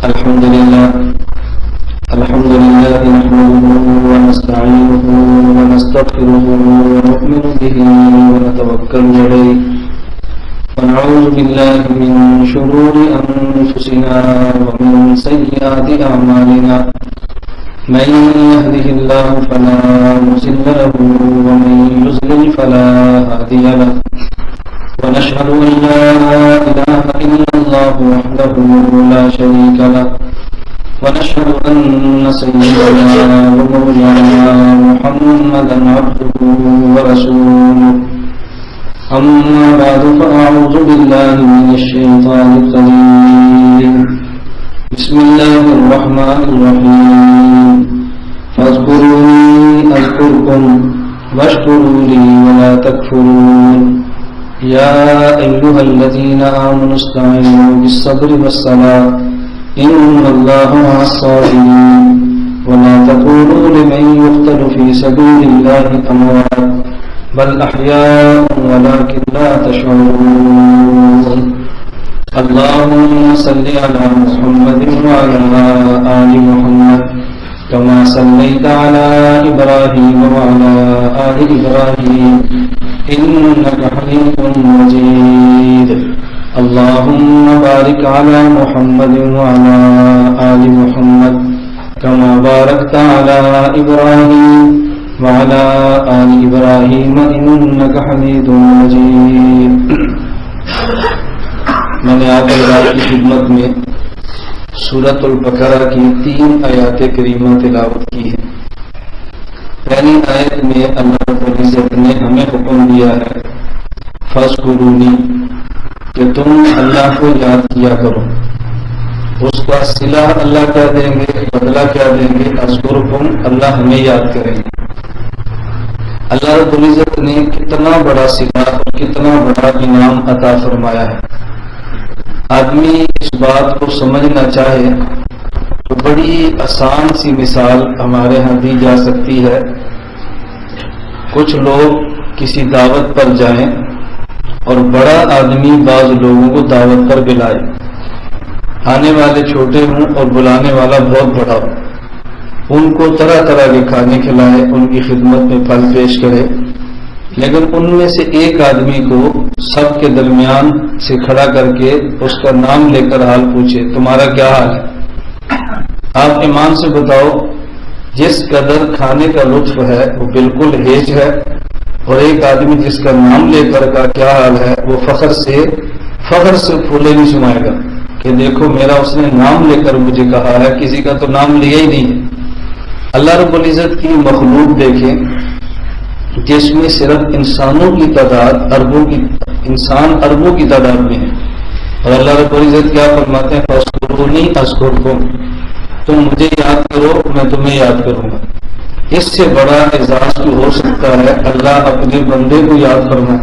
الحمد لله نحمده ونستعينه ونستغفره ونؤمن به ونتوكل عليه ونعوذ بالله من شرور أنفسنا ومن سيئات أعمالنا من يهده الله فلا مضل له ومن يضلل فلا هادي له ونشهد أن لا إله إلا الله وحده لا شريك له ونشهد أن سيدنا ومولانا محمدا عبده ورسوله أما بعد فأعوذ بالله من الشيطان الرجيم بسم الله الرحمن الرحيم فاذكروني أذكركم واشكروا لي ولا تكفرون يا أيها الذين آمنوا استعينوا بالصبر والصلاة إن الله مع الصابرين ولا تقولوا لمن يقتل في سبيل الله أموات بل أحياء ولكن لا تشعرون اللهم صل على محمد وعلى آل محمد كما صليت على إبراهيم وعلى آل إبراهيم إنك حميد مجيد اللهم بارك على محمد وعلى آل محمد كما باركت على إبراهيم وعلى آل إبراهيم إنك حميد مجيد میں نے آپ اللہ کی خدمت میں سورۃ البقرہ کی 3 آیات کریمہ تلاوت کی ہے۔ پہلی آیت میں اللہ رب العزت نے ہمیں حکم دیا ہے فاذکرونی کہ تم اللہ کو یاد کیا کرو، اس کا صلہ اللہ کیا دیں گے، بدلہ کیا دیں گے، اذکرکم اللہ ہمیں یاد کریں گے۔ اللہ رب العزت نے کتنا بڑا صلہ اور کتنا بڑا انعام عطا فرمایا ہے۔ آدمی اس بات کو سمجھنا چاہے تو بڑی آسان سی مثال ہمارے ہاں دی جا سکتی ہے۔ کچھ لوگ کسی دعوت پر جائیں اور بڑا آدمی بعض لوگوں کو دعوت پر بلائے، آنے والے چھوٹے ہوں اور بلانے والا بہت بڑا ہو، ان کو طرح طرح کے کھانے کھلائے، ان کی خدمت میں پھل پیش کرے، لیکن ان میں سے ایک آدمی کو سب کے درمیان سے کھڑا کر کے اس کا نام لے کر حال پوچھے تمہارا کیا حال ہے؟ آپ ایمان سے بتاؤ، جس قدر کھانے کا لطف ہے وہ بالکل ہیج ہے، اور ایک آدمی جس کا نام لے کر کا کیا حال ہے وہ فخر سے پھولے نہیں سمائے گا کہ دیکھو میرا اس نے نام لے کر مجھے کہا ہے، کسی کا تو نام لیا ہی نہیں ہے۔ اللہ رب العزت کی مخلوق دیکھیں جس میں صرف انسانوں کی تعداد اربوں کی تعداد میں ہے، اور اللہ رب العزت کیا فرماتے ہیں فاذکرونی اذکرکم، تم مجھے یاد کرو میں تمہیں یاد کروں گا۔ اس سے بڑا اعزاز جو ہو سکتا ہے اللہ اپنے بندے کو یاد فرمائے۔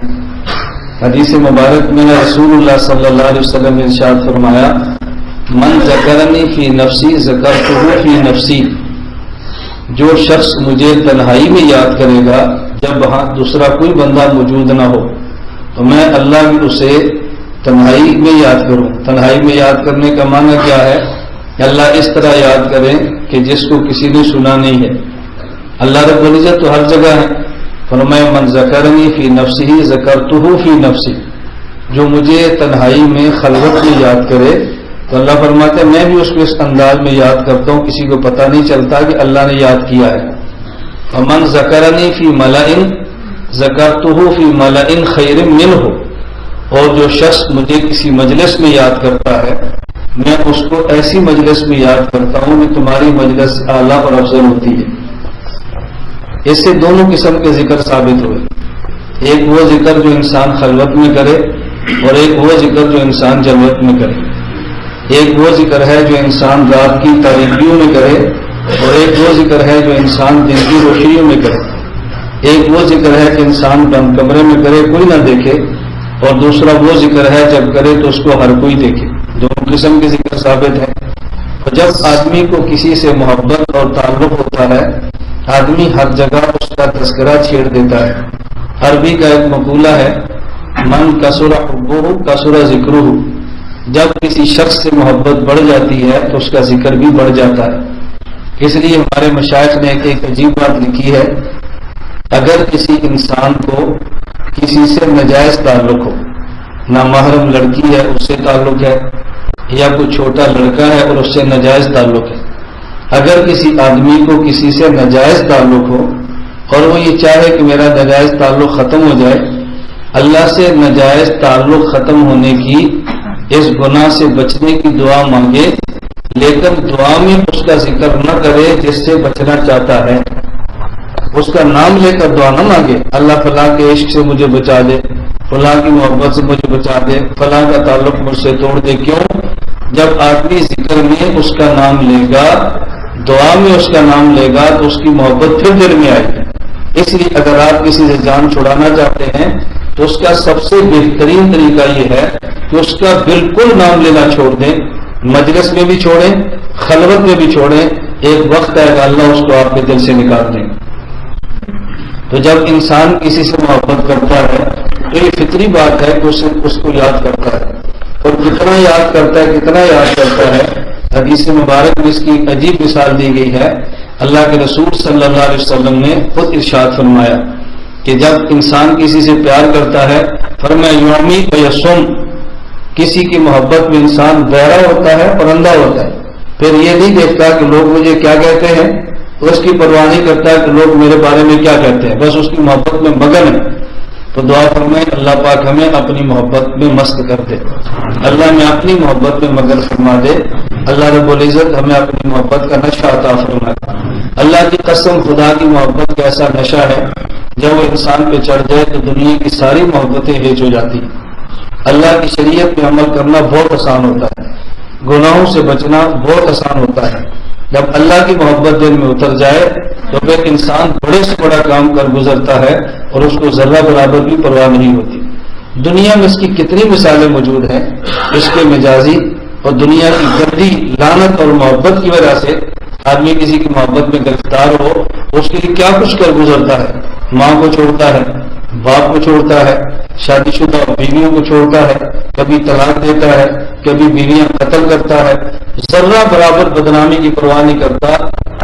حدیث مبارک میں رسول اللہ صلی اللہ علیہ وسلم نے ارشاد فرمایا من ذکرنی فی نفسی ذکرتہ فی نفسی، جو شخص مجھے تنہائی میں یاد کرے گا جب وہاں دوسرا کوئی بندہ موجود نہ ہو تو میں اللہ بھی اسے تنہائی میں یاد کروں۔ تنہائی میں یاد کرنے کا معنی کیا ہے کہ اللہ اس طرح یاد کرے کہ جس کو کسی نے سنا نہیں ہے۔ اللہ رب العزت تو ہر جگہ ہے، فرمایا من ذکرنی فی نفسی ذکرتہ فی نفسی، جو مجھے تنہائی میں خلوت میں یاد کرے تو اللہ فرماتے ہیں میں بھی اس کو اس انداز میں یاد کرتا ہوں، کسی کو پتہ نہیں چلتا کہ اللہ نے یاد کیا ہے۔ ومن ذکرنی فی ملأ ذکرتہ فی ملأ خیر منہ، اور جو شخص مجھے کسی مجلس میں یاد کرتا ہے میں اس کو ایسی مجلس میں یاد کرتا ہوں کہ تمہاری مجلس اعلیٰ اور افضل ہوتی ہے۔ اس سے دونوں قسم کے ذکر ثابت ہوئے، ایک وہ ذکر جو انسان خلوت میں کرے اور ایک وہ ذکر جو انسان جلوت میں کرے۔ ایک وہ ذکر ہے جو انسان رات کی تاریکیوں میں کرے اور ایک وہ ذکر ہے جو انسان دن کی روشنیوں میں کرے۔ ایک وہ ذکر ہے کہ انسان بند کمرے میں کرے کوئی نہ دیکھے، اور دوسرا وہ ذکر ہے جب کرے تو اس کو ہر کوئی دیکھے۔ دونوں قسم کے ذکر ثابت ہیں۔ اور جب آدمی کو کسی سے محبت اور تعلق ہوتا ہے آدمی ہر جگہ اس کا تذکرہ چھیڑ دیتا ہے۔ عربی کا ایک مقولہ ہے من کثر حبہ کثر ذکرہ، جب کسی شخص سے محبت بڑھ جاتی ہے تو اس کا ذکر بھی بڑھ جاتا ہے. اس لیے ہمارے مشائخ نے ایک عجیب بات لکھی ہے. اگر کسی انسان کو کسی سے ناجائز تعلق ہو، نامحرم لڑکی ہے اس سے تعلق ہے، یا کوئی چھوٹا لڑکا ہے اور اس سے ناجائز تعلق ہے، اگر کسی آدمی کو کسی سے ناجائز تعلق ہو اور وہ یہ چاہے کہ میرا ناجائز تعلق ختم ہو جائے، اللہ سے ناجائز تعلق ختم ہونے کی، اس گناہ سے بچنے کی دعا مانگے، لیکن دعا میں اس کا ذکر نہ کرے جس سے بچنا چاہتا ہے. اس کا نام لے کر دعا نہ مانگے، اللہ فلاں کے عشق سے مجھے بچا دے، فلاں کی محبت سے مجھے بچا دے، فلاں کا تعلق مجھ سے توڑ دے. کیوں؟ جب آدمی ذکر میں اس کا نام لے گا، دعا میں اس کا نام لے گا تو اس کی محبت پھر دل میں آئے گی. اس لیے اگر آپ کسی سے جان چھڑانا چاہتے ہیں تو اس کا سب سے بہترین طریقہ یہ ہے کہ اس کا بالکل نام لینا چھوڑ دیں. مجلس میں بھی چھوڑیں، خلوت میں بھی چھوڑیں، ایک وقت آئے گا اللہ اس کو آپ کے دل سے نکال دیں. تو جب انسان کسی سے محبت کرتا ہے تو یہ فطری بات ہے کہ اس کو یاد کرتا ہے، اور کتنا یاد کرتا ہے، کتنا یاد کرتا ہے. حدیث مبارک میں اس کی عجیب مثال دی گئی ہے. اللہ کے رسول صلی اللہ علیہ وسلم نے خود ارشاد فرمایا کہ جب انسان کسی سے پیار کرتا ہے، فرمایا یومی و یسم، کسی کی محبت میں انسان بہرا ہوتا ہے، پرندہ ہوتا ہے، پھر یہ نہیں دیکھتا کہ لوگ مجھے کیا کہتے ہیں، اس کی پرواہ نہیں کرتا کہ لوگ میرے بارے میں کیا کہتے ہیں، بس اس کی محبت میں مگن ہے. تو دعا فرمائے اللہ پاک ہمیں اپنی محبت میں مست کر دے، اللہ میں اپنی محبت میں مگن فرما دے. اللہ رب العزت ہمیں اپنی محبت کا نشہ عطا فرمائے. اللہ کی قسم، خدا کی محبت کا ایسا نشہ ہے جب وہ انسان پہ چڑھ جائے تو دنیا کی ساری محبتیں ہیج ہو جاتی ہیں. اللہ کی شریعت پہ عمل کرنا بہت آسان ہوتا ہے، گناہوں سے بچنا بہت آسان ہوتا ہے. جب اللہ کی محبت دل میں اتر جائے تو پھر انسان بڑے سے بڑا کام کر گزرتا ہے اور اس کو ذرہ برابر بھی پرواہ نہیں ہوتی. دنیا میں اس کی کتنی مثالیں موجود ہیں. اس کے مجازی اور دنیا کی گندی لعنت اور محبت کی وجہ سے آدمی کسی کی محبت میں گرفتار ہو، اس کے لیے کیا کچھ کر گزرتا ہے. ماں کو چھوڑتا ہے، باپ کو چھوڑتا ہے، شادی شدہ بیویوں کو چھوڑتا ہے، کبھی طلاق دیتا ہے، کبھی بیویاں قتل کرتا ہے، ذرہ برابر بدنامی کی پرواہ نہیں کرتا.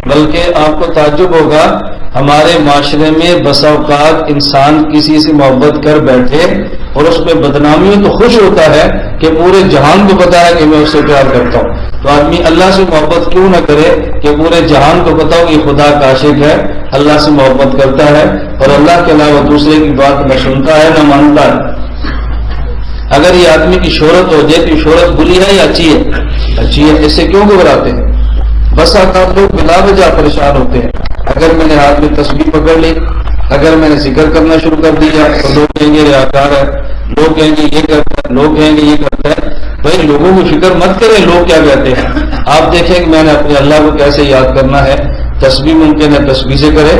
بلکہ آپ کو تعجب ہوگا ہمارے معاشرے میں بسا اوقات انسان کسی سے محبت کر بیٹھے اور اس میں بدنامی میں تو خوش ہوتا ہے کہ پورے جہان کو پتا ہے کہ میں اس سے پیار کرتا ہوں. تو آدمی اللہ سے محبت کیوں نہ کرے کہ پورے جہان کو پتا ہو کہ خدا کا عاشق ہے، اللہ سے محبت کرتا ہے اور اللہ کے علاوہ دوسرے کی بات نہ سنتا ہے نہ مانتا ہے. اگر یہ آدمی کی شہرت ہو جائے تو شہرت بری ہے یا اچھی ہے؟ اچھی ہے. اس سے کیوں گھبراتے ہیں؟ بس اوقات لوگ بلا وجہ پریشان ہوتے ہیں. اگر میں نے ہاتھ میں تسبیح پکڑ لی، اگر میں نے ذکر کرنا شروع کر دیا تو لوگ کہیں گے ریاکار ہے، لوگ کہیں گے یہ کرتا ہے، لوگ کہیں گے یہ کرتا ہے. بھائی لوگوں کو فکر مت کریں لوگ کیا کہتے ہیں. آپ دیکھیں کہ میں نے اپنے اللہ کو کیسے یاد کرنا ہے. تسبیح ممکن ہے تسبیح سے کرے،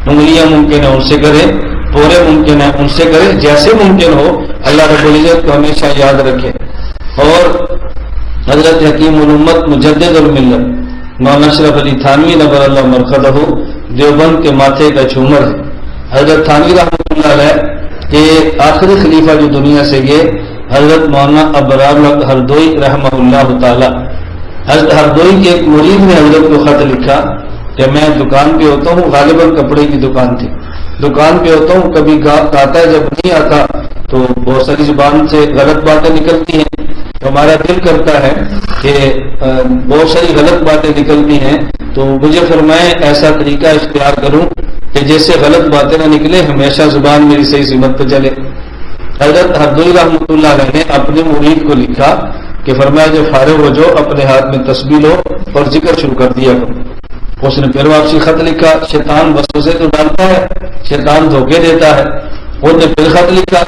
انگلیاں ممکن ہے ان سے کرے، پورے ممکن ہے ان سے کرے، جیسے ممکن ہو اللہ رب العزت کو ہمیشہ یاد رکھے. اور حضرت حکیم الامت مجدد الملت مولانا اشرف علی تھانوی نبر اللہ مرقدہ دیوبند کے ماتھے کا جھومر ہے. حضرت تھانوی رحمۃ اللہ علیہ کے آخری خلیفہ جو دنیا سے گئے حضرت مولانا ابرار ہردوئی رحمہ اللہ تعالی. حضرت ہردوئی کے ایک مرید نے حضرت کو خط لکھا کہ میں دکان پہ ہوتا ہوں، غالباً کپڑے کی دکان تھی، دکان پہ ہوتا ہوں، کبھی گاہک آتا ہے، جب نہیں آتا تو بہت ساری زبان سے غلط باتیں نکلتی ہیں. تو ہمارا دل کرتا ہے کہ بہت ساری غلط باتیں نکلتی ہیں، تو مجھے فرمائے ایسا طریقہ اختیار کروں کہ جیسے غلط باتیں نہ نکلے، ہمیشہ زبان میری صحیح سمت پہ چلے. حضرت ہردوئی رحمۃ اللہ علیہ نے اپنے مرید کو لکھا کہ فرمایا جو فارغ ہو جو اپنے ہاتھ میں تسبیح لو اور ذکر شروع کر دیا کرو. اس نے پھر واپسی خط لکھا. شیطان وسوسے تو ڈالتا ہے، شیطان دھوکے دیتا ہے. اس نے پھر خط لکھا.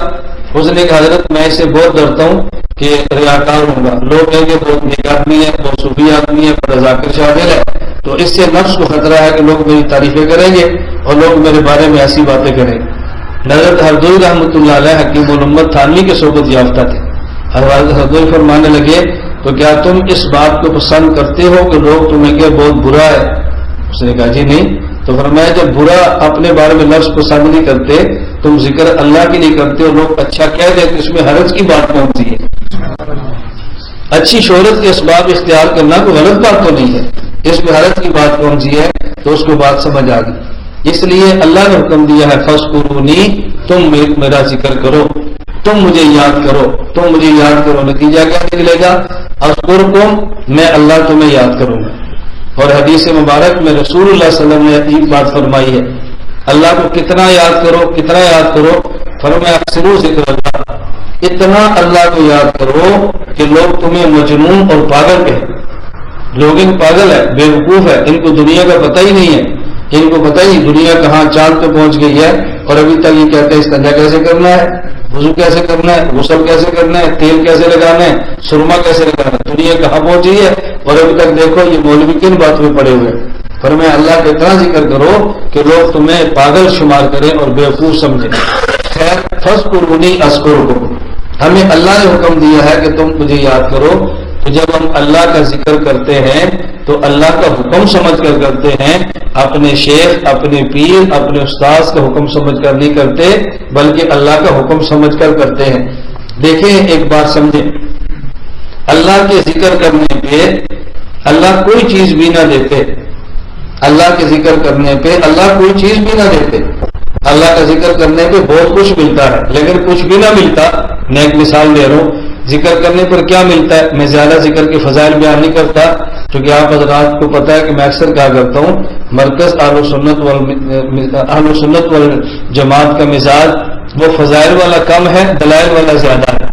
اس نے کہا حضرت میں اسے بہت ڈرتا ہوں کہ ریاکار ہوں گا، لوگ کہیں گے بہت نیک آدمی ہے، بہت صوفی آدمی ہے، بڑا ذاکر شاگر ہے، تو اس سے نفس کو خطرہ ہے کہ لوگ میری تعریفیں کریں گے اور لوگ میرے بارے میں ایسی باتیں کریں. حضرت ہردوئی رحمۃ اللہ علیہ حکیم الامت تھانوی کے صحبت یافتہ تھے. حضرت ہردوئی فرمانے لگے تو کیا تم اس بات کو پسند کرتے ہو کہ لوگ تمہیں کہ بہت برا ہے؟ اس نے کہا جی نہیں. تو فرمایا جب برا اپنے بارے میں لفظ پسند نہیں کرتے، تم ذکر اللہ کے لیے کرتے ہو، لوگ اچھا کہہ دیتے، اس میں حرج کی بات کون سی ہے؟ اچھی شہرت کے اسباب اختیار کرنا کوئی غلط بات تو نہیں ہے، اس میں حرج کی بات کون سی ہے؟ تو اس کو بات سمجھ آ گئی۔ اس لیے اللہ نے حکم دیا ہے فاذکرونی، تم میرا ذکر کرو، تم مجھے یاد کرو، تم مجھے یاد کرو۔ نتیجہ کیا نکلے گا؟ اذکرکم، میں اللہ تمہیں یاد کروں گا۔ اور حدیث مبارک میں رسول اللہ صلی اللہ علیہ وسلم نے ایک بات فرمائی ہے، اللہ کو کتنا یاد کرو، کتنا یاد کرو؟ فرمایا اکثروا ذکر اللہ، اتنا اللہ کو یاد کرو کہ لوگ تمہیں مجنون اور پاگل کہیں۔ لوگ ان پاگل ہے، بے وقوف ہے، ان کو دنیا کا پتہ ہی نہیں ہے، ان کو پتہ ہی دنیا کہاں چاند پہ پہنچ گئی ہے، اور ابھی تک یہ کہتے ہیں استنجا کیسے کرنا ہے، وضو کیسے کرنا ہے، غسل کیسے کرنا ہے، تیل کیسے لگانا ہے، سرما کیسے لگانا ہے، دنیا کہاں پہنچی ہے، اور ابھی تک دیکھو یہ مولوی کن بات میں پڑے ہوئے۔ فرمایا اللہ کا اتنا ذکر کرو کہ لوگ تمہیں پاگل شمار کریں اور بیوقوف سمجھیں۔ خیر، فاذکرونی اذکرکم، ہمیں اللہ نے حکم دیا ہے کہ تم مجھے یاد کرو۔ تو جب ہم اللہ کا ذکر کرتے ہیں تو اللہ کا حکم سمجھ کر کرتے ہیں، اپنے شیخ، اپنے پیر، اپنے استاذ کا حکم سمجھ کر نہیں کرتے، بلکہ اللہ کا حکم سمجھ کر کرتے ہیں۔ دیکھیں ایک بات سمجھیں، اللہ کے ذکر کرنے پہ اللہ کوئی چیز بھی نہ دیتے، اللہ کے ذکر کرنے پہ اللہ کوئی چیز بھی نہ دیتے۔ اللہ کا ذکر کرنے پہ بہت کچھ ملتا ہے، لیکن کچھ بھی نہ ملتا۔ میں ایک مثال دے رہا ہوں، ذکر کرنے پر کیا ملتا ہے؟ میں زیادہ ذکر کے فضائل بیان نہیں کرتا، کیونکہ آپ حضرات کو پتہ ہے کہ میں اکثر کہا کرتا ہوں مرکز اہل سنت والجماعت کا مزاج وہ فضائل والا کم ہے، دلائل والا زیادہ ہے۔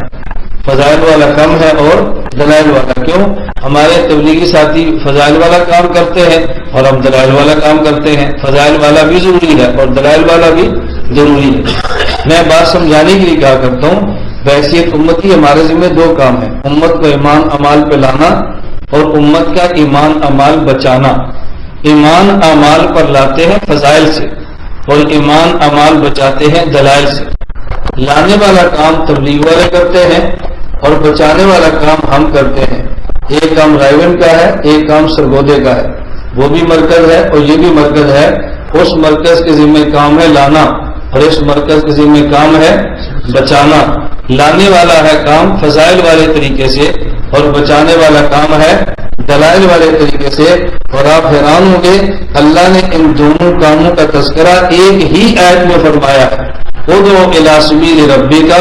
فضائل والا کم ہے اور دلائل والا کیوں؟ ہمارے تبلیغی ساتھی فضائل والا کام کرتے ہیں اور ہم دلائل والا کام کرتے ہیں۔ فضائل والا بھی ضروری ہے اور دلائل والا بھی ضروری ہے۔ میں بات سمجھانے کے لیے کہا کرتا ہوں، بحیثیت امتی ہمارے ذمہ دو کام ہیں، امت کو ایمان اعمال پہ لانا اور امت کا ایمان اعمال بچانا۔ ایمان اعمال پر لاتے ہیں فضائل سے اور ایمان اعمال بچاتے ہیں دلائل سے۔ لانے والا کام تبلیغ والے کرتے ہیں اور بچانے والا کام ہم کرتے ہیں۔ ایک کام رائیون کا ہے، ایک کام سرگودے کا ہے، وہ بھی مرکز ہے اور یہ بھی مرکز ہے۔ اس مرکز کے ذمہ کام ہے لانا اور اس مرکز کے ذمہ کام ہے بچانا۔ لانے والا ہے کام فضائل والے طریقے سے اور بچانے والا کام ہے دلائل والے طریقے سے۔ اور آپ حیران ہوں گے، اللہ نے ان دونوں کاموں کا تذکرہ ایک ہی آیت میں فرمایا ہے، ادعو الی سبیل ربک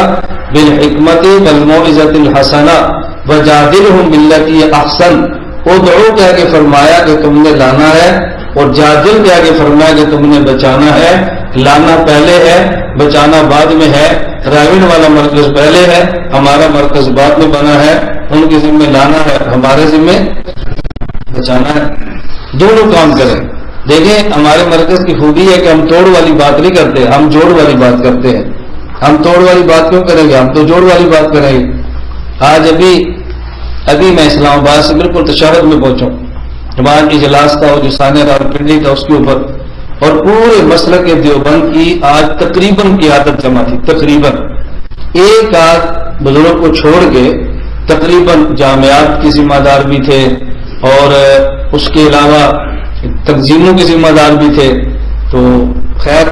بالحکمت والموعظۃ الحسنہ وجادلہم باللتی ہی احسن۔ ادعو کہہ کے فرمایا کہ تم نے لانا ہے اور جادل کہہ کے فرمایا کہ تم نے بچانا ہے۔ لانا پہلے ہے، بچانا بعد میں ہے۔ رائیون والا مرکز پہلے ہے، ہمارا مرکز بعد میں بنا ہے۔ ان کے ذمہ لانا ہے، ہمارے ذمہ بچانا ہے۔ دونوں کام کریں۔ دیکھیں ہمارے مرکز کی خوبی ہے کہ ہم توڑ والی بات نہیں کرتے، ہم جوڑ والی بات کرتے ہیں۔ ہم توڑ والی بات کیوں کریں گے؟ ہم تو جوڑ والی بات کریں گے۔ آج ابھی میں اسلام آباد سے بالکل تشہد میں پہنچا، جماعت اجلاس تھا اور جو ثانیہ راولپنڈی تھا اس کے اوپر، اور پورے مسلک دیوبند کی آج تقریباً قیادت جمع تھی۔ تقریباً ایک آدھ بزرگ کو چھوڑ کے تقریباً جامعات کی ذمہ دار بھی تھے اور اس کے علاوہ تنظیموں کے ذمہ دار بھی تھے۔ تو خیر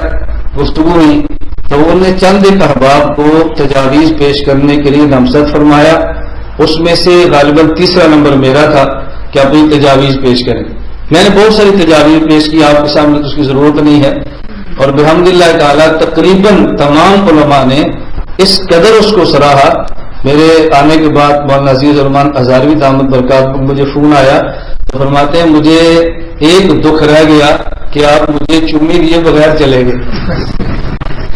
گفتگو ہوئی تو انہوں نے چند ایک احباب کو تجاویز پیش کرنے کے لیے نامزد فرمایا، اس میں سے غالباً تیسرا نمبر میرا تھا کہ اپنی تجاویز پیش کریں۔ میں نے بہت ساری تجاویز پیش کی، آپ کے سامنے تو اس کی ضرورت نہیں ہے، اور بحمداللہ تعالیٰ تقریباً تمام علماء نے اس قدر اس کو سراہا۔ میرے آنے کے بعد مولانا عزیز الرحمان ہزاروی دامت برکات مجھے فون آیا تو فرماتے ہیں مجھے ایک دکھ رہ گیا کہ آپ مجھے چومی دیے بغیر چلے گئے،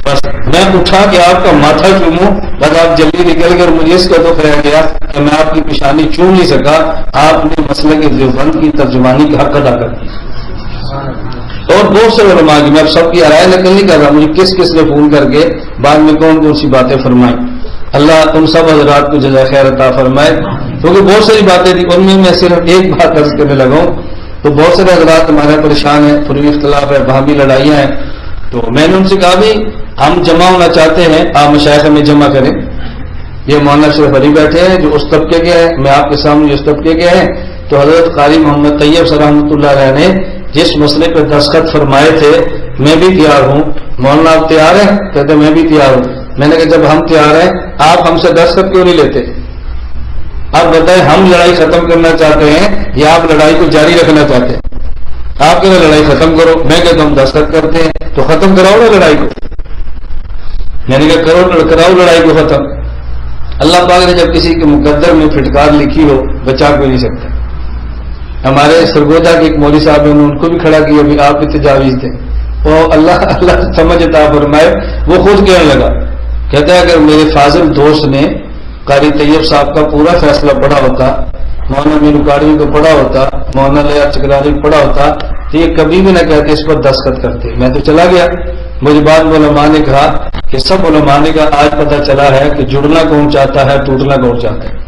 بس میں اٹھا کہ آپ کا ماتھا چوموں، بس آپ جلدی نکل کر مجھے اس کا دکھ رہ گیا کہ میں آپ کی پیشانی چوم نہیں سکا۔ آپ نے مسلک دیوبند کی ترجمانی کا حق ادا کر دیا۔ اور بہت سے علماء کی، میں اب سب کی رائے نقل نہیں کر رہا، مجھے کس کس نے فون کر کے بعد میں کون سی باتیں فرمائیں۔ اللہ ان سب حضرات کو جزائے خیر عطا فرمائے، کیونکہ بہت ساری باتیں تھیں، ان میں صرف ایک بات عرض کرنے لگا ہوں۔ تو بہت سارے حضرات ہمارے پریشان ہیں، فروغی اختلاف ہے، وہاں بھی لڑائیاں ہیں۔ تو میں نے ان سے کہا بھی ہم جمع ہونا چاہتے ہیں، آپ مشائخ میں جمع کریں۔ یہ مولانا شریف علی بیٹھے ہیں جو اس طبقے کے ہیں، میں آپ کے سامنے اس طبقے کے ہیں۔ تو حضرت قاری محمد طیب صاحب رحمۃ اللہ علیہ نے جس مسئلے پہ دستخط فرمائے تھے میں بھی تیار ہوں۔ مولانا آپ تیار ہیں؟ کہتے میں بھی تیار ہوں۔ میں نے کہا جب ہم تیار ہیں آپ ہم سے دستخط کیوں نہیں لیتے؟ آپ بتائیں ہم لڑائی ختم کرنا چاہتے ہیں یا آپ لڑائی کو جاری رکھنا چاہتے ہیں؟ آپ کہتے ہیں لڑائی ختم کرو، میں کہتا ہوں دستخط کرتے ہیں، تو ختم کراؤ نا لڑائی کو، یعنی کہ کراؤ لڑائی کو ختم۔ اللہ پاک نے جب کسی کے مقدر میں پھٹکار لکھی ہو بچا کوئی نہیں سکتا۔ ہمارے سرگودا کے ایک مولوی صاحب نے ان کو بھی کھڑا کیا، بھی آپ کی تجاویز تھے، وہ اللہ سمجھتا فرمائے، وہ خود کہنے لگا، کہتا ہے اگر میرے فاضل دوست نے قاری طیب صاحب کا پورا فیصلہ پڑھا ہوتا، مولانا مینو قاری کو پڑھا ہوتا، مولانا لیا چکرانی کو پڑھا ہوتا، تو یہ کبھی بھی نہ کہتے اس پر دستخط کرتے۔ میں تو چلا گیا، مجھے بعد علماء نے کہا کہ سب علماء نے کہا آج پتہ چلا ہے کہ جڑنا کون چاہتا ہے، ٹوٹنا کون چاہتا ہے۔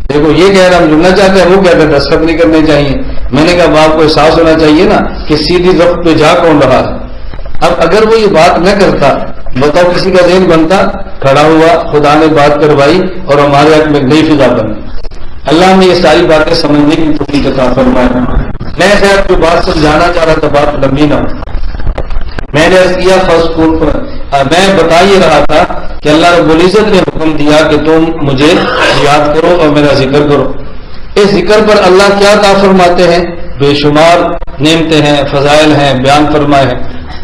دیکھو یہ کہہ رہا ہم جڑنا چاہتے ہیں، وہ کہتے ہیں دستخط نہیں کرنے چاہیے۔ میں نے کہا باپ کو احساس ہونا چاہیے نا کہ سیدھی وقت پہ جا کون رہا ہے۔ اب اگر وہ یہ بات نہ کرتا، بتاؤ کسی کا ذہن بنتا، کھڑا ہوا، خدا نے بات کروائی اور ہمارے حق میں نئی فضا بنی۔ اللہ نے یہ ساری باتیں سمجھنے کی توفیق عطا فرمائے۔ میں خیر جو بات سمجھانا چاہ رہا تھا بات لمبی نہ ہو، میں نے عرض کیا میں بتا یہ رہا تھا کہ اللہ رب العزت نے حکم دیا کہ تم مجھے یاد کرو اور میرا ذکر کرو۔ اس ذکر پر اللہ کیا عطا فرماتے ہیں؟ بے شمار نعمتیں ہیں، فضائل ہیں، بیان فرمائے ہیں۔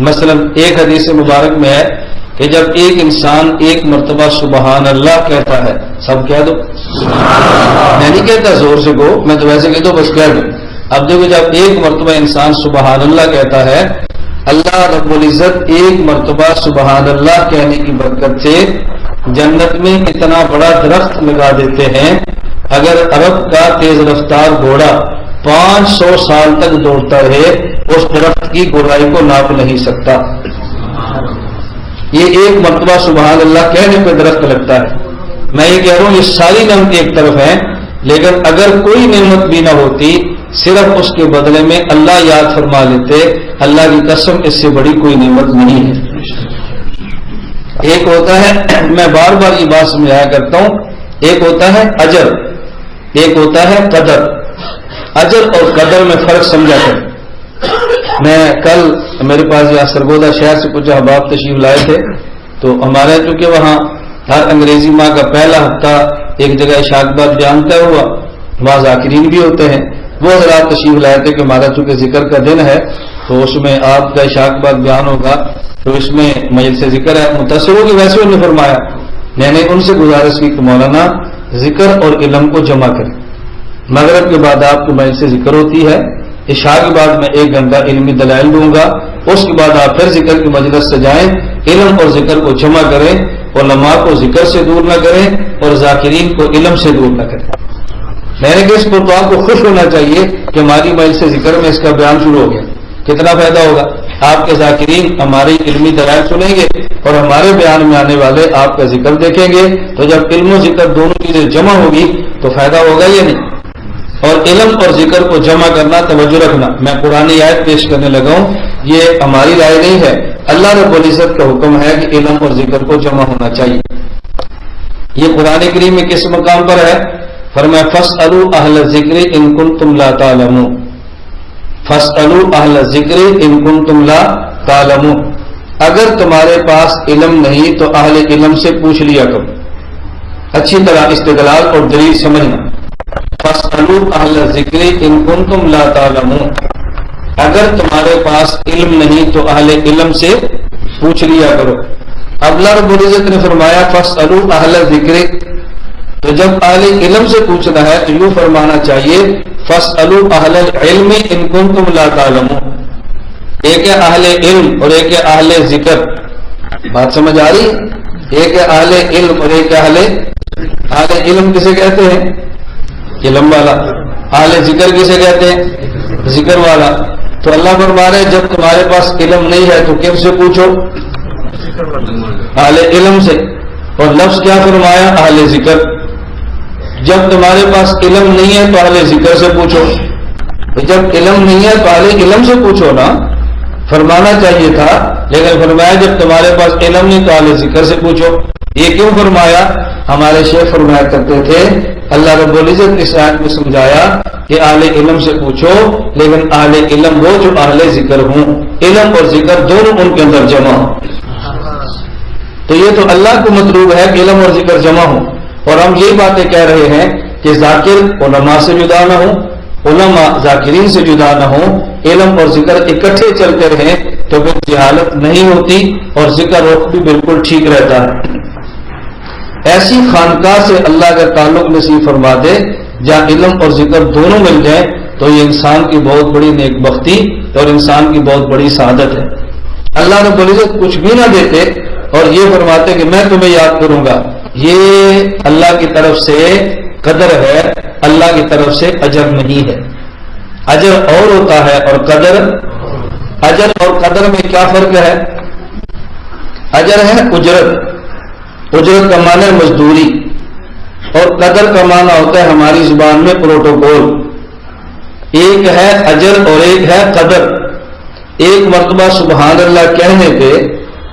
مثلا ایک حدیث مبارک میں ہے کہ جب ایک انسان ایک مرتبہ سبحان اللہ کہتا ہے، سب کہہ دو، میں نہیں کہتا زور سے کو، میں تو ویسے کہتا ہوں بس کہہ دو۔ اب دیکھو جب ایک مرتبہ انسان سبحان اللہ کہتا ہے، اللہ رب العزت ایک مرتبہ سبحان اللہ کہنے کی برکت سے جنت میں اتنا بڑا درخت لگا دیتے ہیں، اگر عرب کا تیز رفتار گھوڑا 500 سال تک دوڑتا رہے اس درخت کی گورائی کو ناپ نہیں سکتا۔ یہ ایک مرتبہ سبحان اللہ کہنے پہ درخت لگتا ہے۔ میں یہ کہہ رہا ہوں یہ ساری نعمتیں ایک طرف ہیں، لیکن اگر کوئی نعمت بھی نہ ہوتی، صرف اس کے بدلے میں اللہ یاد فرما لیتے، اللہ کی قسم اس سے بڑی کوئی نعمت نہیں ہے۔ ایک ہوتا ہے، میں بار بار یہ بات سمجھایا کرتا ہوں، ایک ہوتا ہے اجر، ایک ہوتا ہے قدر۔ اجر اور قدر میں فرق سمجھا کریں۔ میں کل میرے پاس یہاں سرگودا شہر سے کچھ احباب تشریف لائے تھے، تو ہمارے چونکہ وہاں ہر انگریزی ماہ کا پہلا ہفتہ ایک جگہ اشاعت بیان طے ہوا، وہاں ذاکرین بھی ہوتے ہیں، وہ حضرات تشریف لائے تھے کہ ہمارا چونکہ ذکر کا دن ہے تو اس میں آپ کا اشاعت بیان ہوگا، تو اس میں مجلس ذکر ہے۔ متاثروں کی ویسے انہوں نے فرمایا، میں نے ان سے گزارش کی کہ مولانا ذکر اور علم کو جمع کریں، مغرب کے بعد آپ کی مجلس ذکر ہوتی ہے، عشاء کے بعد میں 1 گھنٹہ علمی دلائل دوں گا، اس کے بعد آپ پھر ذکر کی مجلس سے جائیں، علم اور ذکر کو جمع کریں، علماء کو ذکر سے دور نہ کریں اور ذاکرین کو علم سے دور نہ کریں۔ میں نے کہ اس پر تو آپ کو خوش ہونا چاہیے کہ ہماری مجلس ذکر میں اس کا بیان شروع ہو گیا، کتنا فائدہ ہوگا۔ آپ کے ذاکرین ہماری علمی دلائل سنیں گے اور ہمارے بیان میں آنے والے آپ کا ذکر دیکھیں گے، تو جب علم و ذکر دونوں چیزیں جمع ہوگی تو فائدہ ہوگا یا نہیں۔ اور علم اور ذکر کو جمع کرنا، توجہ رکھنا، میں قرآن آیت پیش کرنے لگا ہوں، یہ ہماری رائے نہیں ہے، اللہ رب العزت کا حکم ہے کہ علم اور ذکر کو جمع ہونا چاہیے۔ یہ قرآن کریم میں کس مقام پر ہے؟ فرمایا فاسألوا اہل الذکر ان کنتم لا تعلمون، فاسألوا اہل الذکر ان کنتم لا تعلمون، اگر تمہارے پاس علم نہیں تو اہل علم سے پوچھ لیا کرو۔ اچھی طرح استدلال اور دلیل سمجھنا، فاسألوا اہل الذکر ان کنتم لا تعلمون، اگر تمہارے پاس علم نہیں تو اہل علم سے پوچھ لیا کرو۔ اب اللہ رب العزت نے فرمایا فاسألوا اہل الذکر، تو جب اہل علم سے پوچھنا ہے تو یوں فرمانا چاہیے فاسألوا اہل العلم ان کنتم لا تعلمون۔ ایک ہے اہل علم اور ایک ہے اہل ذکر، بات سمجھ آ رہی ہے؟ ایک ہے اہل علم اور ایک اہل علم کسے کہتے ہیں؟ علم والا۔ اہل ذکر کسے کہتے ہیں؟ ذکر والا۔ تو اللہ فرما رہے جب تمہارے پاس علم نہیں ہے تو کن سے پوچھو؟ اہل علم سے۔ اور لفظ کیا فرمایا؟ اہل ذکر۔ جب تمہارے پاس علم نہیں ہے تو اہل ذکر سے پوچھو۔ جب علم نہیں ہے تو اہل علم سے پوچھو نا، فرمانا چاہیے تھا، لیکن فرمایا جب تمہارے پاس علم نہیں تو اہل ذکر سے پوچھو۔ یہ کیوں فرمایا؟ ہمارے شیخ فرمایا کرتے تھے اللہ رب العزت اس آیت میں سمجھایا کہ اہل علم سے پوچھو، لیکن اہل علم وہ جو اہل ذکر ہوں، علم اور ذکر دونوں ان کے اندر جمع ہوں۔ تو یہ تو اللہ کو مطلوب ہے کہ علم اور ذکر جمع ہوں، اور ہم یہی باتیں کہہ رہے ہیں کہ ذاکر علماء سے جدا نہ ہوں، علماء ذاکرین سے جدا نہ ہوں، علم اور ذکر اکٹھے چلتے رہیں تو پھر جہالت نہیں ہوتی اور ذکر رخ بھی بالکل ٹھیک رہتا ہے۔ ایسی خانقاہ سے اللہ اگر تعلق نصیب فرما دے جہاں علم اور ذکر دونوں مل جائیں تو یہ انسان کی بہت بڑی نیک بختی اور انسان کی بہت بڑی سعادت ہے۔ اللہ رب العزت کچھ بھی نہ دیتے اور یہ فرماتے کہ میں تمہیں یاد کروں گا، یہ اللہ کی طرف سے قدر ہے، اللہ کی طرف سے اجر نہیں ہے۔ اجر اور ہوتا ہے اور قدر، اجر اور قدر میں کیا فرق ہے؟ اجر ہے اجرت، اجرت کا معنی ہے مزدوری، اور قدر کا معنی ہوتا ہے ہماری زبان میں پروٹوکول۔ ایک ہے اجر اور ایک ہے قدر۔ ایک مرتبہ سبحان اللہ کہنے پہ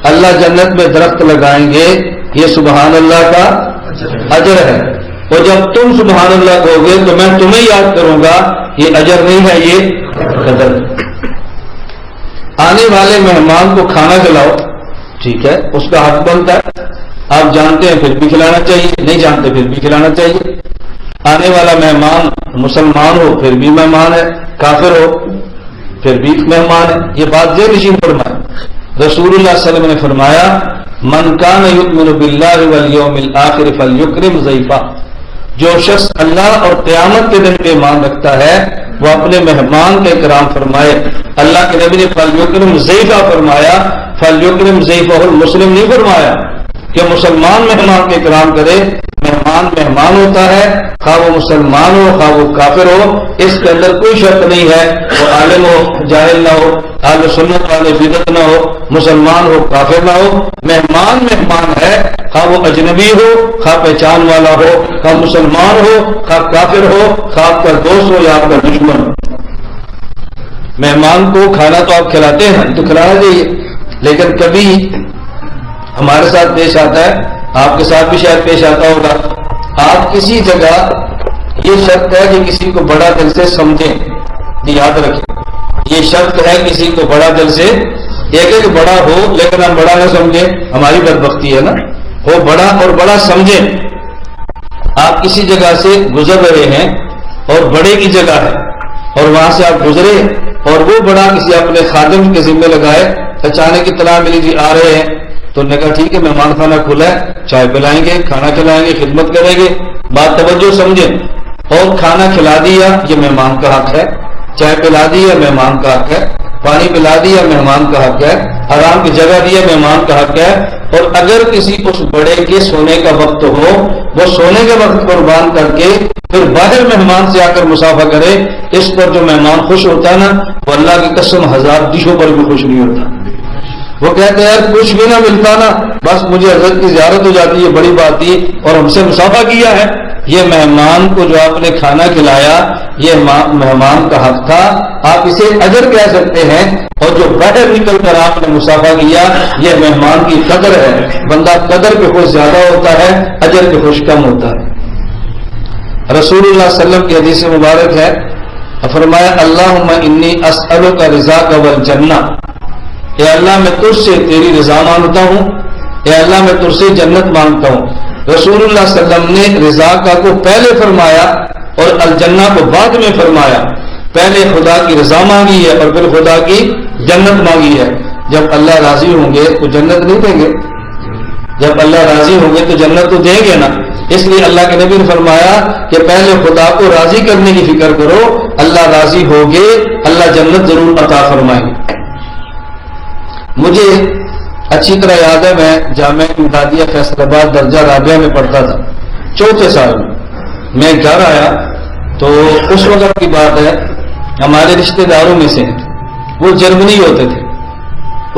اللہ جنت میں درخت لگائیں گے، یہ سبحان اللہ کا اجر ہے، اور جب تم سبحان اللہ کہو گے تو میں تمہیں یاد کروں گا، یہ اجر نہیں ہے، یہ قدر ہے۔ آنے والے مہمان کو کھانا کھلاؤ، ٹھیک ہے، اس کا حق بنتا ہے، آپ جانتے ہیں پھر بھی کھلانا چاہیے، نہیں جانتے پھر بھی کھلانا چاہیے۔ آنے والا مہمان مسلمان ہو پھر بھی مہمان ہے، کافر ہو پھر بھی مہمان ہے، یہ بات ذہن نشین فرمائے۔ رسول اللہ صلی اللہ علیہ وسلم نے فرمایا من کان یؤمن باللہ والیوم الآخر فلیکرم ضیفہ، جو شخص اللہ اور قیامت کے دن پہ ایمان رکھتا ہے وہ اپنے مہمان کا اکرام فرمائے۔ اللہ کے نبی نے فلیکرم ضیفہ فرمایا، فلیکرم ضیفہ المسلم نہیں فرمایا کہ مسلمان مہمان کا اکرام کرے۔ مہمان مہمان ہوتا ہے، خواہ وہ مسلمان ہو خواہ وہ کافر ہو، اس کے اندر کوئی شرط نہیں ہے، وہ عالم ہو جاہل نہ ہو، اہل سنت والے بدعت نہ ہو، مسلمان ہو کافر نہ ہو، مہمان مہمان ہے، خواہ وہ اجنبی ہو خواہ پہچان والا ہو، خواہ مسلمان ہو خواہ کافر ہو، خواہ آپ کا دوست ہو یا آپ کا دشمن ہو۔ مہمان کو کھانا تو آپ کھلاتے ہیں تو کھلانا چاہیے، لیکن کبھی ہمارے ساتھ پیش آتا ہے، آپ کے ساتھ بھی شاید پیش آتا ہوگا، آپ کسی جگہ یہ شرط ہے کہ کسی کو بڑا دل سے سمجھیں، یاد رکھیں یہ شرط ہے کسی کو بڑا دل سے، ایک ایک بڑا ہو لیکن ہم بڑا نہ سمجھیں، ہماری بدبختی ہے نا، ہو بڑا اور بڑا سمجھیں۔ آپ کسی جگہ سے گزر رہے ہیں اور بڑے کی جگہ ہے اور وہاں سے آپ گزرے اور وہ بڑا کسی اپنے خادم کے ذمہ لگائے، اچانک اطلاع ملی جی آ رہے ہیں، تو نے کہا ٹھیک ہے مہمان خانہ کھلا ہے، چائے پلائیں گے، کھانا کھلائیں گے، خدمت کریں گے، بات توجہ سمجھیں، اور کھانا کھلا دیا یہ مہمان کا حق ہے، چائے پلا دیا مہمان کا حق ہے، پانی پلا دیا مہمان کا حق ہے، آرام کی جگہ دیا مہمان کا حق ہے، اور اگر کسی اس بڑے کے سونے کا وقت ہو وہ سونے کا وقت قربان کر کے پھر باہر مہمان سے آ کر مسافہ کرے، اس پر جو مہمان خوش ہوتا ہے نا وہ اللہ کی قسم ہزار ڈشوں پر بھی خوش نہیں ہوتا۔ وہ کہتے ہیں یار کچھ بھی نہ ملتا نا، بس مجھے حضرت کی زیارت ہو جاتی ہے، بڑی بات تھی، اور ہم سے مسافہ کیا ہے۔ یہ مہمان کو جو آپ نے کھانا کھلایا یہ مہمان کا حق تھا، آپ اسے اجر کہہ سکتے ہیں، اور جو باہر نکل کر آپ نے مسافہ کیا یہ مہمان کی قدر ہے۔ بندہ قدر پہ خوش زیادہ ہوتا ہے، اجر پہ خوش کم ہوتا ہے۔ رسول اللہ صلی اللہ علیہ وسلم کی حدیث مبارک ہے، فرمایا اللہم انی اسألک رضاک والجنہ، اے اللہ میں تجھ سے تیری رضا مانگتا ہوں، اے اللہ میں تجھ سے جنت مانگتا ہوں۔ رسول اللہ صلی اللہ علیہ وسلم نے رضا کا کو پہلے فرمایا اور الجنہ کو بعد میں فرمایا، پہلے خدا کی رضا مانگی ہے اور پھر خدا کی جنت مانگی ہے۔ جب اللہ راضی ہوں گے تو جنت نہیں دیں گے، جب اللہ راضی ہوں گے تو جنت تو دیں گے نا، اس لیے اللہ کے نبی نے فرمایا کہ پہلے خدا کو راضی کرنے کی فکر کرو، اللہ راضی ہوگے اللہ جنت ضرور عطا فرمائیں گے۔ مجھے اچھی طرح یاد ہے میں جامعہ امدادیہ فیصل آباد درجہ رابعہ میں پڑھتا تھا، چوتھے سال میں گھر آیا تو اس وقت کی بات ہے، ہمارے رشتہ داروں میں سے وہ جرمنی ہوتے تھے،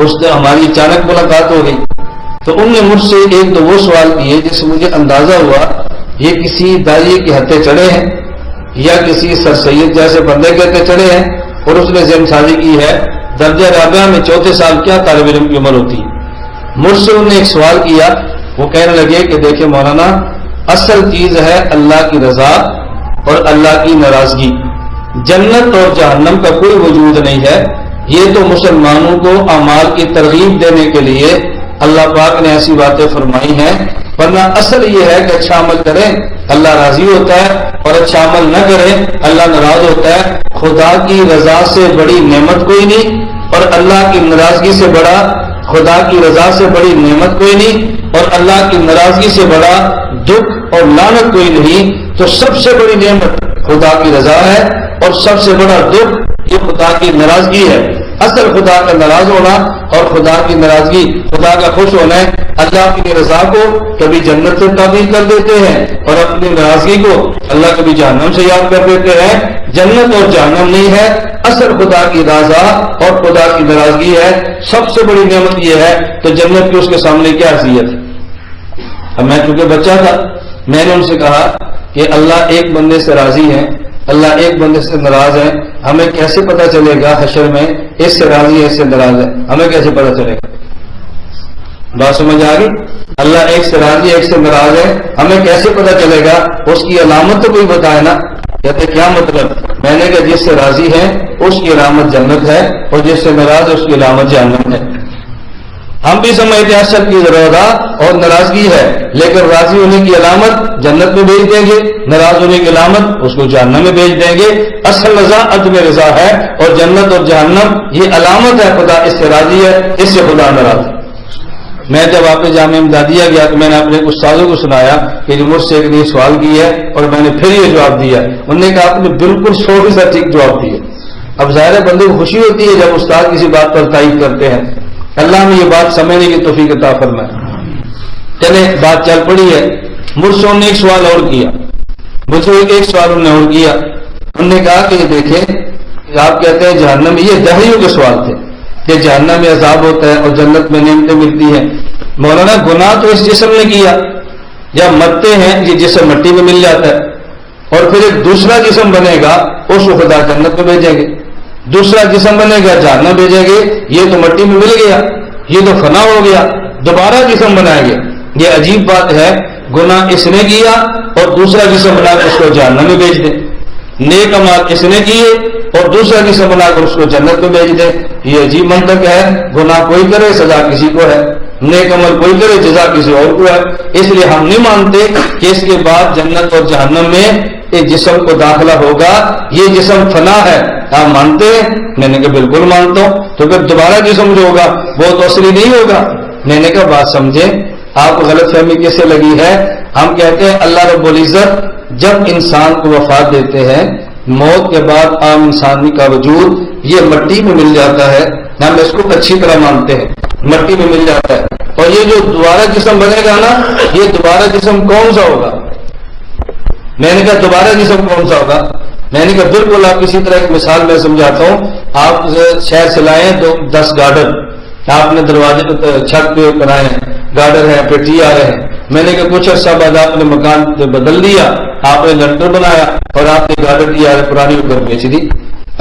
اس سے ہماری اچانک ملاقات ہو گئی تو ان نے مجھ سے ایک دو وہ سوال کیے جس سے مجھے اندازہ ہوا یہ کسی داعیے کے ہتھے چڑھے ہیں یا کسی سر سید جیسے بندے کے ہتھے چڑھے ہیں، اور اس نے ذہن سازی کی ہے درجہ رابعہ میں چوتھے سال کیا طالب علم کی عمر ہوتی ہے۔ مجھ سے انہوں نے ایک سوال کیا، وہ کہنے لگے کہ دیکھیں مولانا اصل چیز ہے اللہ کی رضا اور اللہ کی ناراضگی، جنت اور جہنم کا کوئی وجود نہیں ہے، یہ تو مسلمانوں کو اعمال کی ترغیب دینے کے لیے اللہ پاک نے ایسی باتیں فرمائی ہیں، ورنہ اصل یہ ہے کہ اچھا عمل کریں اللہ راضی ہوتا ہے، اور اچھا عمل نہ کریں اللہ ناراض ہوتا ہے۔ خدا کی رضا سے بڑی نعمت کوئی نہیں، اور اللہ کی ناراضگی سے بڑا، خدا کی رضا سے بڑی نعمت کوئی نہیں، اور اللہ کی ناراضگی سے بڑا دکھ اور لعنت کوئی نہیں۔ تو سب سے بڑی نعمت خدا کی رضا ہے، اور سب سے بڑا دکھ یہ خدا کی ناراضگی ہے۔ اصل خدا کا ناراض ہونا اور خدا کی ناراضگی، خدا کا خوش ہونا ہے۔ اللہ کی رضا کو کبھی جنت سے تعبیر کر دیتے ہیں، اور اپنی ناراضگی کو اللہ کبھی جہنم سے یاد کر دیتے ہیں۔ جنت اور جہنم نہیں ہے، اصل خدا کی رضا اور خدا کی ناراضگی ہے۔ سب سے بڑی نعمت یہ ہے تو جنت کی اس کے سامنے کیا حیثیت ہے؟ اب میں چونکہ بچہ تھا، میں نے ان سے کہا کہ اللہ ایک بندے سے راضی ہے، اللہ ایک بندے سے ناراض ہے، ہمیں کیسے پتہ چلے گا حشر میں اس سے راضی ہے اس سے ناراض ہے؟ ہمیں کیسے پتہ چلے گا؟ بات سمجھ آ گئی؟ اللہ ایک سے راضی ہے ایک سے ناراض ہے، ہمیں کیسے پتہ چلے گا؟ اس کی علامت تو کوئی بتائے نا۔ کہتے کیا مطلب؟ میں نے کہا جس سے راضی ہے اس کی علامت جنت ہے، اور جس سے ناراض ہے اس کی علامت جہنم ہے۔ ہم بھی سمجھتے ہیں اصل کی رضا اور ناراضگی ہے، لیکن راضی ہونے کی علامت جنت میں بھیج دیں گے، ناراض ہونے کی علامت اس کو جہنم میں بھیج دیں گے۔ اصل رضا عدم رضا ہے، اور جنت اور جہنم یہ علامت ہے، خدا اس سے راضی ہے اس سے خدا ناراض ہے۔ میں جب آپ نے جامعہ امدادیہ گیا تو میں نے اپنے استادوں کو سنایا کہ جو مجھ سے ایک نے سوال کیا ہے اور میں نے پھر یہ جواب دیا، انہوں نے کہا آپ نے بالکل 100% ٹھیک جواب دیا۔ اب ظاہر بندے کو خوشی ہوتی ہے جب استاد کسی بات پر تائید کرتے ہیں۔ اللہ نے یہ بات سمجھنے کی توفیق عطا فرمائے۔ چلے بات چل پڑی ہے، مجھ سے انہوں نے ایک سوال اور کیا، مجھ سے ایک سوال انہوں نے اور کیا۔ انہوں نے کہا کہ یہ دیکھیں آپ کہتے ہیں جہنم، یہ دہریوں کے سوال تھے کہ جہنم میں عذاب ہوتا ہے اور جنت میں نعمتیں ملتی ہیں۔ مولانا گناہ تو اس جسم نے کیا، جب مرتے ہیں یہ جسم مٹی میں مل جاتا ہے، اور پھر ایک دوسرا جسم بنے گا اس کو خدا جنت میں بھیجیں گے، دوسرا جسم بنے گا جہنم بھیجیں گے۔ یہ تو مٹی میں مل گیا، یہ تو فنا ہو گیا، دوبارہ جسم بنائیں گے۔ یہ عجیب بات ہے، گناہ اس نے کیا اور دوسرا جسم بنا کر اس کو جہنم میں بھیج دیں، نیک اعمال اس نے کیے اور دوسرا جسم بنا کر اس کو جنت میں بھیج دیں۔ یہ عجیب منطق ہے، گناہ کوئی کرے سزا کسی کو ہے، نیک عمل کوئی کرے جزا کسی اور کو ہے۔ اس لیے ہم نہیں مانتے کہ اس کے بعد جنت اور جہنم میں ایک جسم کو داخلہ ہوگا، یہ جسم فنا ہے۔ آپ مانتے ہیں؟ میں نے کہا بالکل مانتا ہوں۔ تو پھر دوبارہ جسم جو ہوگا وہ تو اصلی نہیں ہوگا۔ میں نے کہا بات سمجھیں، آپ کو غلط فہمی کیسے لگی ہے؟ ہم کہتے ہیں اللہ رب العزت جب انسان کو وفات دیتے ہیں، موت کے بعد عام انسانی کا وجود یہ مٹی میں مل جاتا ہے، ہم اس کو اچھی طرح مانتے ہیں، مٹی میں مل جاتا ہے۔ اور یہ جو دوبارہ جسم بنے گا نا، یہ دوبارہ جسم کون سا ہوگا؟ میں نے کہا دوبارہ جسم کون سا ہوگا؟ میں نے کہا بالکل آپ کسی طرح کی مثال میں سمجھاتا ہوں۔ آپ شہر سے لائیں 10 گارڈر، آپ نے دروازے چھت پہ بنائے ہیں، گارڈر ہیں، پٹی آ رہے ہیں۔ میں نے کہا کچھ عرصہ بعد آپ نے مکان بدل دیا، آپ نے لنٹر بنایا اور آپ نے گارڈر کی پرانی گھر بیچ دی۔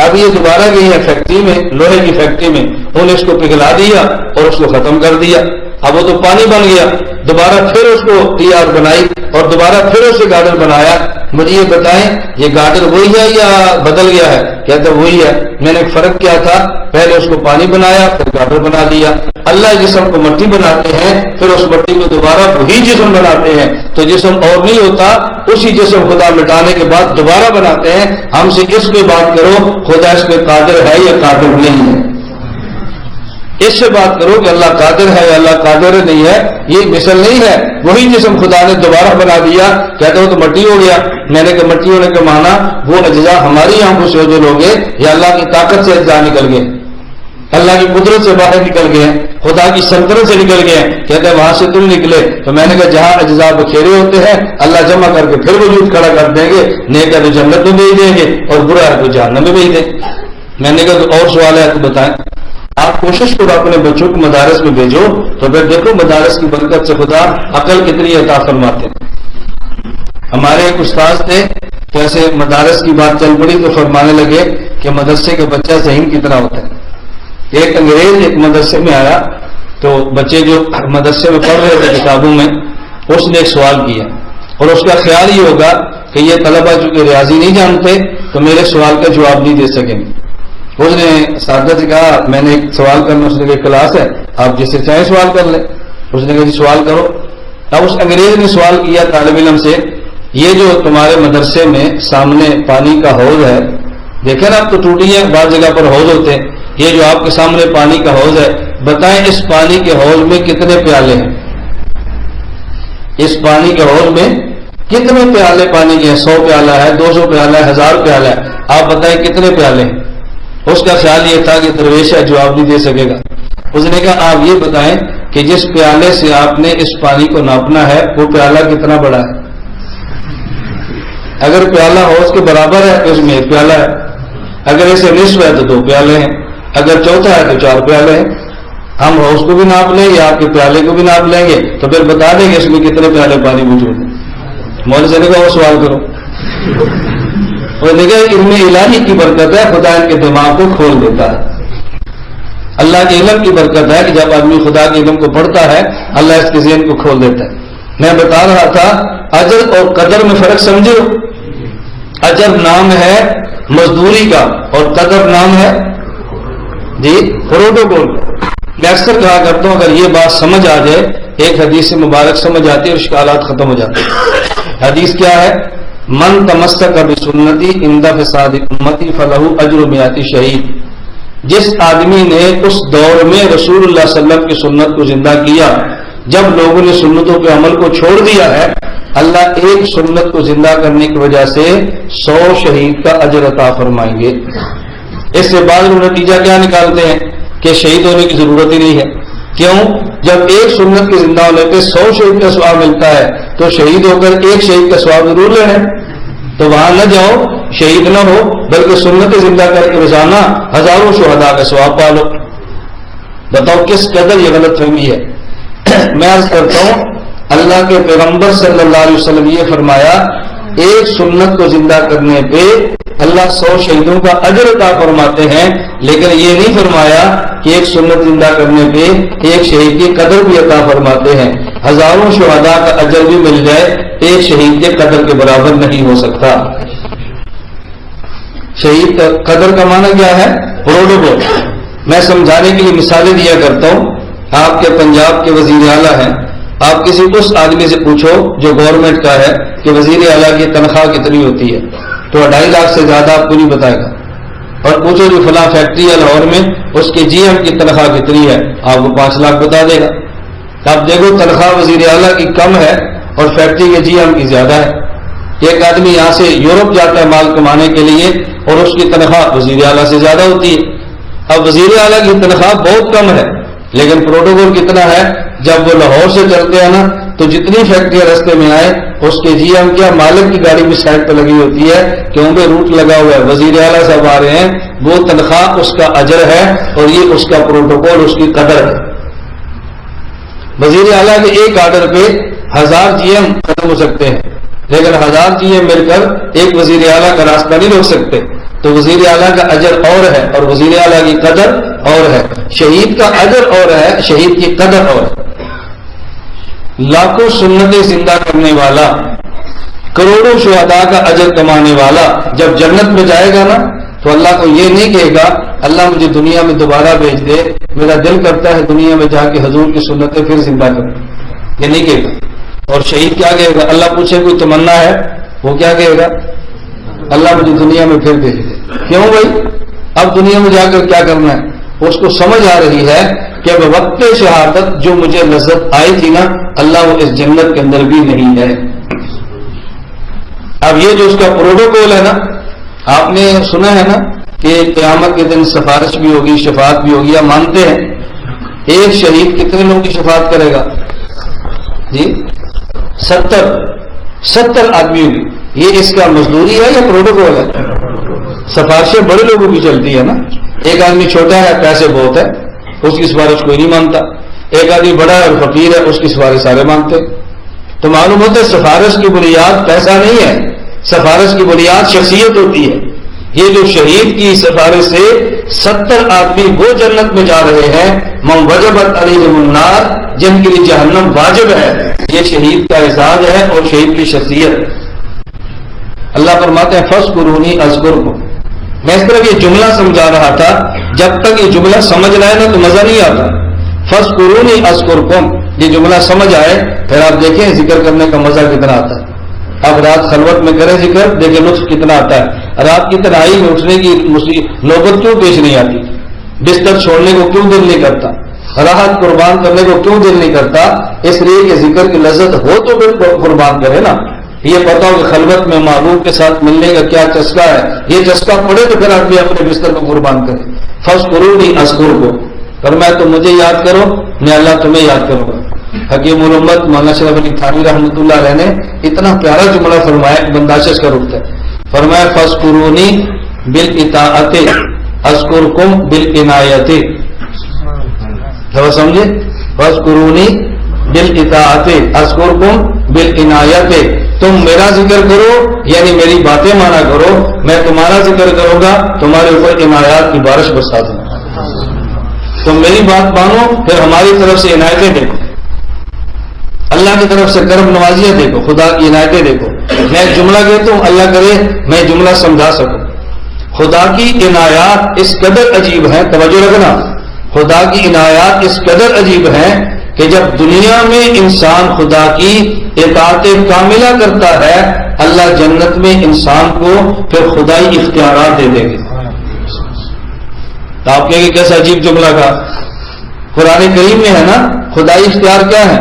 اب یہ دوبارہ گئی ہے فیکٹری میں، لوہے کی فیکٹری میں، انہوں نے اس کو پگھلا دیا اور اس کو ختم کر دیا۔ اب وہ تو پانی بن گیا، دوبارہ پھر اس کو TR بنائی اور دوبارہ پھر اسے گارڈر بنایا۔ مجھے یہ بتائیں یہ گارڈر وہی ہے یا بدل گیا ہے؟ کہتے وہی ہے۔ میں نے فرق کیا تھا، پہلے اس کو پانی بنایا پھر گارڈر بنا دیا۔ اللہ جسم کو مٹی بناتے ہیں، پھر اس مٹی کو دوبارہ وہی جسم بناتے ہیں۔ تو جسم اور نہیں ہوتا، اسی جسم خدا مٹانے کے بعد دوبارہ بناتے ہیں۔ ہم سے اس پہ بات کرو خدا اس پہ قادر ہے یا قادر نہیں ہے، اس سے بات کرو کہ اللہ قادر ہے یا اللہ قادر نہیں ہے۔ یہ مثل نہیں ہے، وہی جسم خدا نے دوبارہ بنا دیا۔ کہتے ہو تو مٹی ہو گیا۔ میں نے کہا مٹی ہونے کا معنی وہ اجزاء ہماری آنکھوں سے اوجھل ہو گئے یا اللہ کی طاقت سے اجزاء نکل گئے، اللہ کی قدرت سے باہر نکل گئے، خدا کی سلطنت سے نکل گئے۔ کہتے ہیں وہاں سے تم نکلے۔ تو میں نے کہا جہاں اجزاء بکھیرے ہوتے ہیں اللہ جمع کر کے پھر وجود کھڑا کر دیں گے، نیک ہے تو جنت میں بھیج دیں گے اور برا ہے تو جہنم میں بھیج دیں گے۔ میں نے کہا تو اور سوال ہے تو بتائیں۔ آپ کوشش کرو اپنے بچوں کو مدارس میں بھیجو تو پھر دیکھو مدارس کی برکت سے خدا عقل کتنی عطا فرماتے ہیں۔ ہمارے ایک استاد تھے، جیسے مدارس کی بات چل پڑی تو فرمانے لگے کہ مدرسے کا بچہ ذہین کی طرح ہوتا ہے۔ ایک انگریز ایک مدرسے میں آیا تو بچے جو مدرسے میں پڑھ رہے تھے کتابوں میں، اس نے ایک سوال کیا اور اس کا خیال یہ ہوگا کہ یہ طلبہ چونکہ ریاضی نہیں جانتے تو میرے سوال کا جواب نہیں دے سکیں گے۔ اس نے اساتذہ سے کہا میں نے ایک سوال کرنا، اس نے کہا کلاس ہے آپ جس سے چاہیں سوال کر لیں۔ اس نے کہا جی سوال کرو۔ اب اس انگریز نے سوال کیا طالب علم سے، یہ جو تمہارے مدرسے میں سامنے پانی کا حوض ہے، دیکھیں نا اب تو ٹوٹی ہے، بعض جگہ پر حوض ہوتے ہیں، یہ جو آپ کے سامنے پانی کا حوض ہے، بتائیں اس پانی کے حوض میں کتنے پیالے ہیں؟ اس پانی کے حوض میں کتنے پیالے پانی کے ہیں؟ 100 پیالہ ہے، 200 پیالہ ہے، 1000 پیالہ ہے، آپ بتائیں کتنے پیالے ہیں؟ اس کا خیال یہ تھا کہ درویش ہے، جواب نہیں دے سکے گا۔ اس نے کہا آپ یہ بتائیں کہ جس پیالے سے آپ نے اس پانی کو ناپنا ہے وہ پیالہ کتنا بڑا ہے؟ اگر پیالہ حوض کے برابر ہے تو اس میں 1 پیالہ ہے، اگر اسے نصف ہے تو 2 پیالے ہیں، اگر چوتھا ہے تو 4 پیالے ہیں۔ ہم حوض کو بھی ناپ لیں گے، آپ کے پیالے کو بھی ناپ لیں گے، تو پھر بتا دیں گے اس میں کتنے پیالے پانی موجود ہیں۔ مولوی صاحب نے کہا وہ سوال کرو۔ وہ دیکھا علم الہی کی برکت ہے، خدا ان کے دماغ کو کھول دیتا ہے۔ اللہ کے علم کی برکت ہے کہ جب آدمی خدا کے علم کو پڑھتا ہے اللہ اس کے ذہن کو کھول دیتا ہے۔ میں بتا رہا تھا اجر اور قدر میں فرق سمجھو۔ اجر نام ہے مزدوری کا اور قدر نام ہے جی پروٹوکول۔ میں اکثر کہا کرتا ہوں اگر یہ بات سمجھ آ جائے، ایک حدیث مبارک سمجھ آتی ہے اور اشکالات ختم ہو جاتے ہیں۔ حدیث کیا ہے؟ من تمسک بسنتی عند فساد امتی فلہ اجر 100 شہید۔ جس آدمی نے اس دور میں رسول اللہ صلی اللہ علیہ وسلم کی سنت کو زندہ کیا، جب لوگوں نے سنتوں کے عمل کو چھوڑ دیا ہے، اللہ ایک سنت کو زندہ کرنے کی وجہ سے 100 شہید کا اجر عطا فرمائیں گے۔ اس سے بعد لوگ نتیجہ کیا نکالتے ہیں کہ شہید ہونے کی ضرورت ہی نہیں ہے۔ کیوں؟ جب ایک سنت کے زندہ ہونے پہ 100 شہید کا ثواب ملتا ہے تو شہید ہو کر ایک شہید کا ثواب ضرور لینا ہے۔ تو وہاں نہ جاؤ شہید نہ ہو بلکہ سنت زندہ کر کے روزانہ ہزاروں شہداء کا ثواب پا لو۔ بتاؤ کس قدر یہ غلط فہمی ہے۔ میں عرض کرتا ہوں اللہ کے پیغمبر صلی اللہ علیہ وسلم یہ فرمایا ایک سنت کو زندہ کرنے پہ اللہ 100 شہیدوں کا اجر عطا فرماتے ہیں، لیکن یہ نہیں فرمایا کہ ایک سنت زندہ کرنے پہ ایک شہید کی قدر بھی عطا فرماتے ہیں۔ ہزاروں شہداء کا اجر بھی مل جائے ایک شہید کے قدر کے برابر نہیں ہو سکتا۔ شہید کا قدر کا معنی کیا ہے؟ پروٹوکول۔ میں سمجھانے کے لیے مثالیں دیا کرتا ہوں۔ آپ کے پنجاب کے وزیر اعلیٰ ہیں، آپ کسی اس آدمی سے پوچھو جو گورنمنٹ کا ہے کہ وزیر اعلیٰ کی تنخواہ کتنی ہوتی ہے تو 2.5 لاکھ سے زیادہ آپ کو نہیں بتائے گا، اور پوچھو جو فلاں فیکٹری ہے لاہور میں اس کے جی ایم کی تنخواہ کتنی ہے آپ کو 5 لاکھ بتا دے گا۔ آپ دیکھو تنخواہ وزیر اعلیٰ کی کم ہے اور فیکٹری کے جی ایم کی زیادہ ہے۔ ایک آدمی یہاں سے یورپ جاتا ہے مال کمانے کے لیے اور اس کی تنخواہ وزیر اعلیٰ سے زیادہ ہوتی ہے۔ اب وزیر اعلیٰ کی تنخواہ بہت کم ہے لیکن پروٹوکول کتنا ہے؟ جب وہ لاہور سے چلتے ہیں نا تو جتنی فیکٹریاں رستے میں آئے اس کے جی ایم کیا مالک کی گاڑی بھی سائڈ پہ لگی ہوتی ہے کیونکہ روٹ لگا ہوا ہے، وزیر اعلیٰ صاحب آ رہے ہیں، وہ تنخواہ اس کا اجر ہے اور یہ اس کا پروٹوکول، اس کی قدر ہے۔ وزیر اعلیٰ کے ایک آرڈر پہ 1000 جی ایم ختم ہو سکتے ہیں لیکن 1000 جی ایم مل کر ایک وزیر اعلیٰ کا راستہ نہیں روک سکتے۔ تو وزیر اعلیٰ کا اجر اور ہے اور وزیر اعلیٰ کی قدر اور ہے۔ شہید کا اجر اور ہے، شہید کی قدر اور ہے۔ لاکھوں سنتیں زندہ کرنے والا، کروڑوں شہداء کا اجر کمانے والا جب جنت میں جائے گا نا تو اللہ کو یہ نہیں کہے گا اللہ مجھے دنیا میں دوبارہ بھیج دے، میرا دل کرتا ہے دنیا میں جا کے حضور کی سنتیں پھر زندہ کروں، یہ نہیں کہے گا۔ اور شہید کیا کہے گا؟ اللہ پوچھے کوئی تمنا ہے، وہ کیا کہے گا؟ اللہ مجھے دنیا میں پھر بھیج دے۔ کیوں بھائی؟ اب دنیا میں جا کر کیا کرنا ہے؟ اس کو سمجھ آ رہی ہے کہ اب وقت شہادت جو مجھے لذت آئی تھی نا اللہ وہ اس جنت کے اندر بھی نہیں ہے۔ اب یہ جو اس کا پروٹوکول ہے نا، آپ نے سنا ہے نا کہ قیامت کے دن سفارش بھی ہوگی، شفاعت بھی ہوگی، آپ مانتے ہیں؟ ایک شہید کتنے لوگوں کی شفاعت کرے گا؟ جی 70 آدمی ہوگی۔ یہ اس کا مزدوری ہے یا پروٹوکول ہے؟ سفارشیں بڑے لوگوں کی چلتی ہے نا، ایک آدمی چھوٹا ہے پیسے بہت ہے اس کی سفارش کوئی نہیں مانتا، ایک آدمی بڑا ہے اور فقیر ہے اس کی سفارش سارے مانتے۔ تو معلوم ہوتا ہے سفارش کی بنیاد پیسہ نہیں ہے، سفارش کی بنیاد شخصیت ہوتی ہے۔ یہ جو شہید کی سفارش سے 70 آدمی وہ جنت میں جا رہے ہیں من وجبت علیہم النار، جن کے لیے جہنم واجب ہے۔ یہ شہید کا اعزاز ہے اور شہید کی شخصیت۔ اللہ فرماتے ہیں فاذکرونی اذکرکم۔ میں اس طرف یہ جملہ سمجھا رہا تھا، جب تک یہ جملہ سمجھ رہا ہے نا تو مزہ نہیں آتا۔ فاذکرونی اذکرکم، یہ جملہ سمجھ آئے پھر آپ دیکھیں ذکر کرنے کا مزہ کتنا آتا ہے. اب رات خلوت میں کریں ذکر، دیکھیں لطف کتنا آتا ہے. رات کی تنہائی میں اٹھنے کی نوبت کیوں پیش نہیں آتی؟ بستر چھوڑنے کو کیوں دل نہیں کرتا؟ راحت قربان کرنے کو کیوں دل نہیں کرتا؟ اس لیے کہ ذکر کی لذت ہو تو بالکل قربان کرے نا. یہ پتا ہو کہ خلوت میں محبوب کے ساتھ ملنے کا کیا چسکا ہے، یہ چسکا پڑے تو پھر آدمی اپنے بستر کو قربان کرے. فاذکرونی اذکرکم، فرمایا تو مجھے یاد کرو میں اللہ تمہیں یاد کروں گا. حکیم الامت مولانا اشرف علی تھانوی رحمۃ اللہ علیہ نے اتنا پیارا جملہ فرمایا کہ بنداشت کا رکتا ہے. فرمایا فاذکرونی بالاطاعۃ اذکرکم بالعنایۃ. سمجھے؟ فاذکرونی بالاطاعۃ اذکرکم بالعنایۃ. تم میرا ذکر کرو یعنی میری باتیں مانا کرو، میں تمہارا ذکر کروں گا تمہارے اوپر عنایات کی بارش برسا دوں گا. تم میری بات مانو پھر ہماری طرف سے عنایتیں دیکھو، اللہ کی طرف سے کرم نوازیاں دیکھو، خدا کی عنایتیں دیکھو. میں جملہ کہتا ہوں اللہ کرے میں جملہ سمجھا سکوں. خدا کی عنایات اس قدر عجیب ہیں، توجہ رکھنا، خدا کی عنایات اس قدر عجیب ہیں کہ جب دنیا میں انسان خدا کی اطاعت کاملہ کرتا ہے اللہ جنت میں انسان کو پھر خدائی اختیارات دے دے گے. تو آپ کہیں گے کیسا عجیب جملہ کا؟ قرآن کریم میں ہے نا خدائی اختیار کیا ہے؟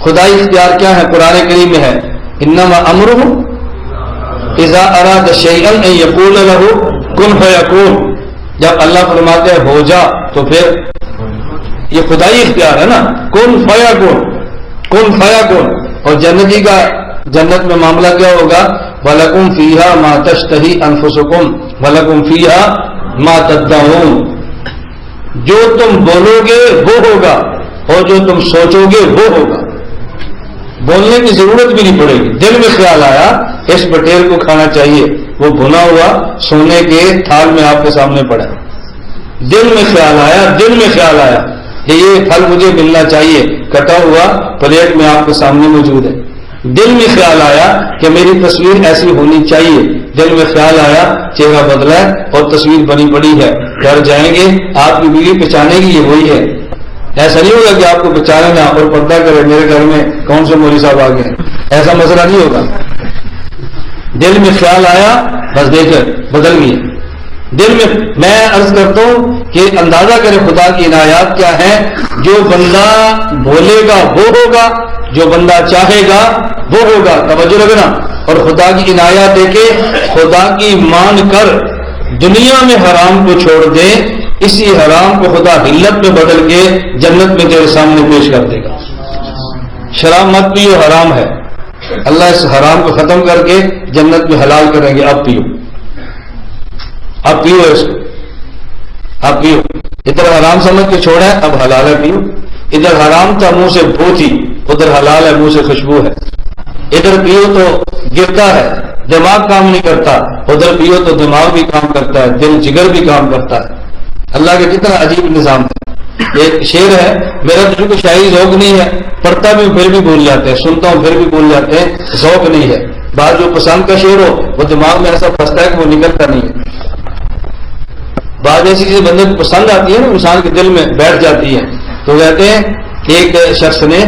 خدائی اختیار کیا ہے؟ قرآن کریم میں ہے انما امرہ اذا اراد شیئا ان یقول لہ کن فیکون. جب اللہ فرماتے ہیں ہو جا تو پھر یہ خدائی اختیار ہے نا، کن فیکون، کن فیکون. اور جنتی کا جنت میں معاملہ کیا ہوگا؟ وَلَكُمْ فِيهَا مَا تَشْتَهِي أَنفُسُكُمْ وَلَكُمْ فِيهَا مَا تَدَّعُونَ. جو تم بولو گے وہ ہوگا اور جو تم سوچو گے وہ ہوگا. بولنے کی ضرورت بھی نہیں پڑے گی. دل میں خیال آیا اس بٹیر کو کھانا چاہیے، وہ بھنا ہوا سونے کے تھال میں آپ کے سامنے پڑا. دل میں خیال آیا، دل میں خیال آیا کہ یہ پھل مجھے ملنا چاہیے، کٹا ہوا پلیٹ میں آپ کے سامنے موجود ہے. دل میں خیال آیا کہ میری تصویر ایسی ہونی چاہیے، دل میں خیال آیا چہرہ بدلا ہے اور تصویر بنی پڑی ہے. گھر جائیں گے آپ کی بیوی پہچانے گی یہ وہی ہے. ایسا نہیں ہوگا کہ آپ کو پہچانے نہ اور پردہ کرے میرے گھر میں کون سے مولوی صاحب آ گئے، ایسا مسئلہ نہیں ہوگا. دل میں خیال آیا بس دیکھ بدل گئی. دل میں عرض کرتا ہوں کہ اندازہ کرے خدا کی عنایات کیا ہے. جو بندہ بولے گا وہ ہوگا، جو بندہ چاہے گا وہ ہوگا. توجہ رکھنا. اور خدا کی عنایات دیکھے خدا کی مان کر دنیا میں حرام کو چھوڑ دے، اسی حرام کو خدا حلت میں بدل کے جنت میں تیرے سامنے پیش کر دے گا. شراب مت پیو حرام ہے، اللہ اس حرام کو ختم کر کے جنت میں حلال کریں گے. اب پیو، اب پیو اس کو، اب پیو. ادھر حرام سمجھ کے چھوڑا ہے اب حلال ہے پیو. ادھر حرام تھا منہ سے بو تھی، ادھر حلال ہے منہ سے خوشبو ہے. ادھر پیو تو گرتا ہے دماغ کام نہیں کرتا، ادھر پیو تو دماغ بھی کام کرتا ہے، دل جگر بھی کام کرتا ہے. اللہ کا کتنا عجیب نظام ہے. ایک شعر ہے، میرا تو کوئی شاعری ذوق نہیں ہے، پڑھتا بھی پھر بھی بول جاتے ہیں، سنتا ہوں پھر بھی بول جاتے ہیں، ذوق نہیں ہے. بعض جو پسند کا شعر ہو وہ دماغ میں ایسا پھنستا ہے کہ وہ نکلتا نہیں ہے. بعض ایسی چیزیں بندے کو پسند آتی ہے نا انسان کے دل میں بیٹھ جاتی ہے. تو کہتے ہیں کہ ایک شخص نے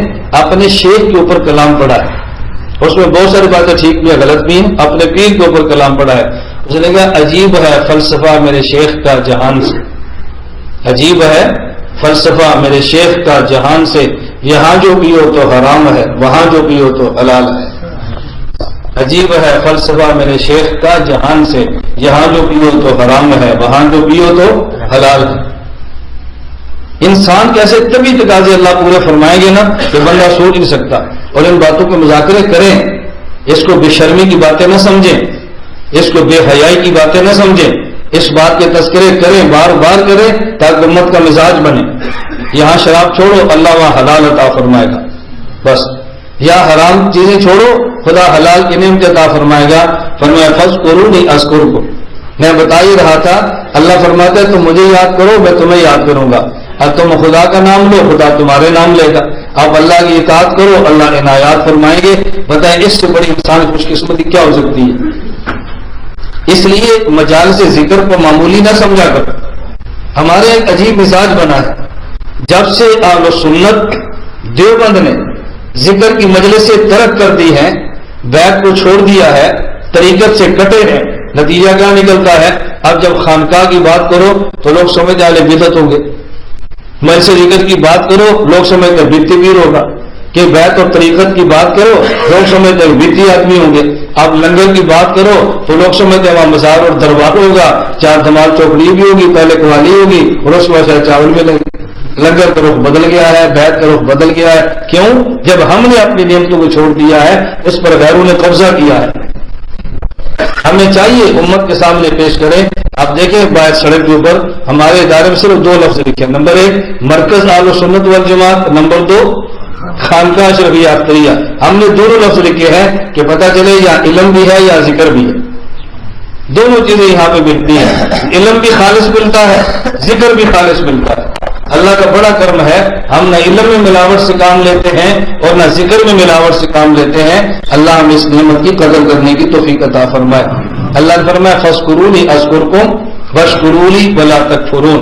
اپنے شیخ کے اوپر کلام پڑھا ہے، اس میں بہت ساری باتیں ٹھیک بھی ہیں غلط بھی ہیں. اپنے پیر کے اوپر کلام پڑھا ہے. اس نے کہا عجیب ہے فلسفہ میرے شیخ کا جہان سے، عجیب ہے فلسفہ میرے شیخ کا جہان سے، یہاں جو پیو تو حرام ہے وہاں جو پیو تو حلال ہے. عجیب ہے فلسفہ میرے شیخ کا جہان سے، یہاں جو پیو تو حرام ہے وہاں جو پیو تو حلال ہے. انسان کیسے طبی تقاضے اللہ پورے فرمائیں گے نا کہ بندہ سوچ نہیں سکتا. اور ان باتوں کے مذاکرے کریں، اس کو بے شرمی کی باتیں نہ سمجھیں، اس کو بے حیائی کی باتیں نہ سمجھیں. اس بات کے تذکرے کریں، بار بار کریں تاکہ امت کا مزاج بنے. یہاں شراب چھوڑو اللہ وہاں حلال عطا فرمائے گا. بس یا حرام چیزیں چھوڑو خدا حلال کی نعمت عطا فرمائے گا. فرمایا فاذکرونی اذکرکم. میں بتا ہی رہا تھا اللہ فرماتا ہے تم مجھے یاد کرو میں تمہیں یاد کروں گا. اب تم خدا کا نام لو خدا تمہارے نام لے گا. آپ اللہ کی اطاعت کرو اللہ عنایات فرمائیں گے. بتائیں اس سے بڑی انسان خوش قسمتی کیا ہو سکتی ہے. اس لیے مجالس ذکر کو معمولی نہ سمجھا کرو. ہمارے ایک عجیب مزاج بنا ہے، جب سے اہل سنت دیوبند نے ذکر کی مجلس سے ترک کر دی ہے، بیت کو چھوڑ دیا ہے، طریقت سے کٹے ہیں، نتیجہ کیا نکلتا ہے؟ اب جب خانقاہ کی بات کرو تو لوگ سمجھ والے بدعت ہوں گے، مجلس ذکر کی بات کرو لوگ سمجھتے بدعتی پیر ہوگا، کہ بیت اور طریقت کی بات کرو لوگ سمجھتے بدعتی آدمی ہوں گے، اب لنگر کی بات کرو تو لوگ سمجھتے وہاں مزار اور دربار ہوگا، چار دمال چوکڑی بھی ہوگی، پہلے قوالی ہوگی اور اس وجہ سے چاول ملیں گے۔ لنگر کا رخ بدل گیا ہے، بیت کا رخ بدل گیا ہے، کیوں؟ جب ہم نے اپنی نعمتوں کو چھوڑ دیا ہے، اس پر غیروں نے قبضہ کیا ہے۔ ہمیں چاہیے امت کے سامنے پیش کریں۔ آپ دیکھیں باہر سڑک کے اوپر ہمارے ادارے میں صرف 2 لفظ لکھے، نمبر 1 مرکز اہل سنت والجماعت، نمبر 2 خانقاہ اشرفیہ اختریہ۔ ہم نے دونوں لفظ لکھے ہیں کہ پتہ چلے یا علم بھی ہے یا ذکر بھی ہے، دونوں چیزیں یہاں پہ ملتی ہیں، علم بھی خالص ملتا ہے، ذکر بھی خالص ملتا ہے۔ اللہ کا بڑا کرم ہے، ہم نہ علم میں ملاوٹ سے کام لیتے ہیں اور نہ ذکر میں ملاوٹ سے کام لیتے ہیں۔ اللہ ہمیں اس نعمت کی قدر کرنے کی توفیق عطا فرمائے۔ اللہ نے فرمایا فاذکرونی اذکرکم واشکروا ولا تکفرون۔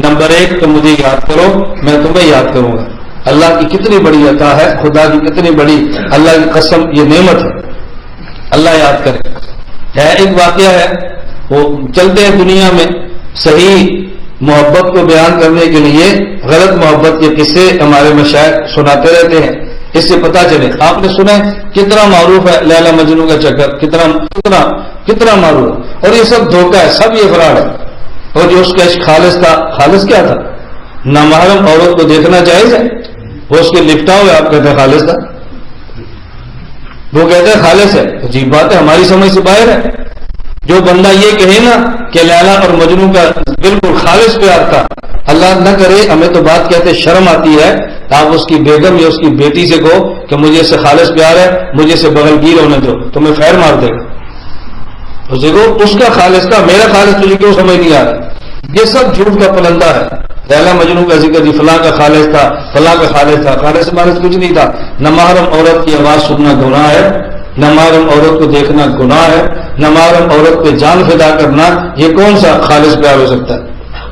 نمبر 1 تم مجھے یاد کرو، میں تمہیں یاد کروں گا۔ اللہ کی کتنی بڑی عطا ہے، خدا کی کتنی بڑی، اللہ کی قسم یہ نعمت ہے، اللہ یاد کرے۔ ایک واقعہ ہے، وہ چلتے ہیں دنیا میں صحیح محبت کو بیان کرنے کے لیے غلط محبت کے قصے ہمارے مشائخ سناتے رہتے ہیں، اس سے پتہ چلے۔ آپ نے سنا ہے کتنا معروف ہے لیلا مجنوں کا چکر، کتنا معروف ہے، اور یہ سب دھوکہ ہے، سب یہ فراڈ ہے۔ اور جو اس کا عشق خالص تھا، خالص کیا تھا؟ نامحرم عورت کو دیکھنا جائز ہے، وہ اس کے لپٹا ہوئے آپ کہتے ہیں خالص تھا، وہ کہتے ہیں خالص ہے، عجیب بات ہے، ہماری سمجھ سے باہر ہے۔ جو بندہ یہ کہے نا کہ لیلا اور مجنوں کا بالکل خالص پیار تھا، اللہ نہ کرے ہمیں تو بات کہتے شرم آتی ہے، آپ اس کی بیگم یا اس کی بیٹی سے کہو کہ مجھے سے خالص پیار ہے، مجھے سے بغل گیر ہونے دو، تمہیں خیر مار دے گا۔ اسے کہو اس کا خالص کا، میرا خالص تجھے کیوں سمجھ نہیں آ رہا؟ یہ سب جھوٹ کا پلندہ ہے۔ لیلا مجنوں کا ذکر جی فلاں کا خالص تھا، فلاں کا خالص تھا، خالص کچھ نہیں تھا۔ نامحرم عورت کی آواز سننا گناہ ہے، نامحرم عورت کو دیکھنا گناہ ہے، نامحرم عورت پہ جان فدا کرنا، یہ کون سا خالص پیار ہو سکتا ہے؟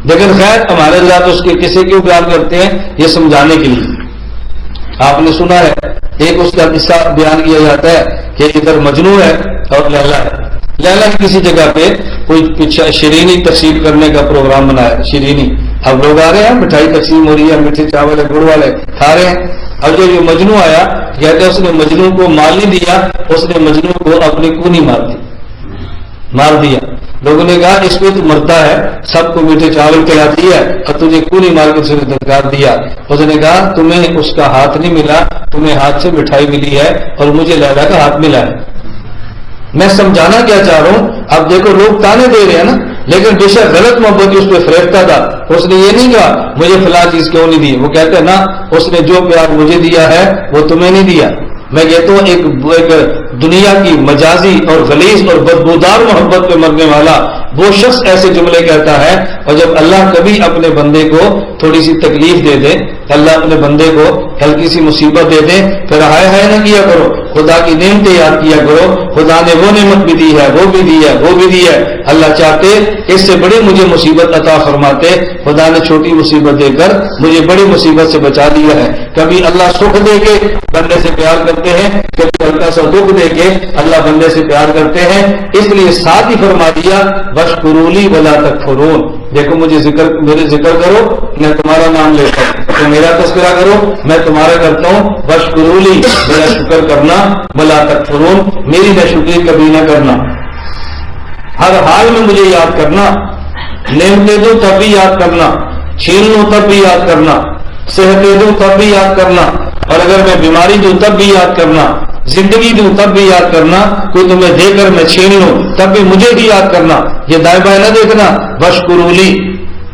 لیکن خیر ہمارے ذات اس کے کسی کیوں بیان کرتے ہیں؟ یہ سمجھانے کے لیے۔ آپ نے سنا ہے ایک اس کا قصہ بیان کیا جاتا ہے کہ ادھر مجنوں ہے اور لیلا ہے، لیلا کی کسی جگہ پہ کوئی شیرینی تقسیم کرنے کا پروگرام بنایا، شیرینی، اب لوگ آ رہے ہیں، مٹھائی تقسیم ہو رہی ہے، میٹھے چاول گڑ والے کھا رہے ہیں۔ اب جو یہ مجنوں آیا، کہتے ہیں اس نے مجنوں کو مال نہیں دیا، اس نے مجنوں کو اپنی کونی مار دیا۔ لوگوں نے کہا اس پہ تو مرتا ہے، سب کو میٹھے چاول کھلاتی ہے اور تجھے کونی مار کے درکار دیا۔ اس نے کہا تمہیں اس کا ہاتھ نہیں ملا، تمہیں ہاتھ سے مٹھائی ملی ہے اور مجھے لیلا کا ہاتھ ملا ہے۔ میں سمجھانا کیا چاہ رہا ہوں، اب دیکھو لوگ تانے دے رہے ہیں نا، لیکن بے شک غلط محبت اس پہ فریبتا تھا۔ اس نے یہ نہیں کہا مجھے فلاں چیز کیوں نہیں دی، وہ کہتے ہیں نا اس نے جو پیار مجھے دیا ہے وہ تمہیں نہیں دیا۔ میں کہتا ہوں ایک دنیا کی مجازی اور غلیظ اور بدبودار محبت پہ مرنے والا وہ شخص ایسے جملے کہتا ہے، اور جب اللہ کبھی اپنے بندے کو تھوڑی سی تکلیف دے دے، اللہ اپنے بندے کو ہلکی سی مصیبت دے دے، پھر ہائے ہائے نہ کیا کرو، خدا کی نعمتیں یاد کیا کرو، خدا نے وہ نعمت بھی دی ہے، وہ بھی دی ہے، وہ بھی دی ہے۔ اللہ چاہتے اس سے بڑی مجھے مصیبت عطا فرماتے، خدا نے چھوٹی مصیبت دے کر مجھے بڑی مصیبت سے بچا دیا ہے۔ کبھی اللہ سکھ دے کے بندے سے پیار کرتے ہیں، کبھی ہلکا سا دکھ دے کے اللہ بندے سے پیار کرتے ہیں، اس لیے ساتھ ہی فرما دیا واشکرولی ولا تکفرون۔ دیکھو میرے ذکر کرو، میں تمہارا نام لیتا ہوں، تو میرا تذکرہ کرو، میں تمہارا کرتا ہوں۔ واشکرولی میرا شکر کرنا، ولا تکفرون میری ناشکری کبھی نہ کرنا، ہر حال میں مجھے یاد کرنا، نعمتیں دوں تب بھی یاد کرنا، چھین لوں تب بھی یاد کرنا، صحتیں دوں تب بھی یاد کرنا، اور اگر میں بیماری دوں تب بھی یاد کرنا، زندگی دوں تب بھی یاد کرنا، کوئی تمہیں دے کر میں چھین لوں تب بھی مجھے بھی یاد کرنا، یہ دائیں بائیں نہ دیکھنا۔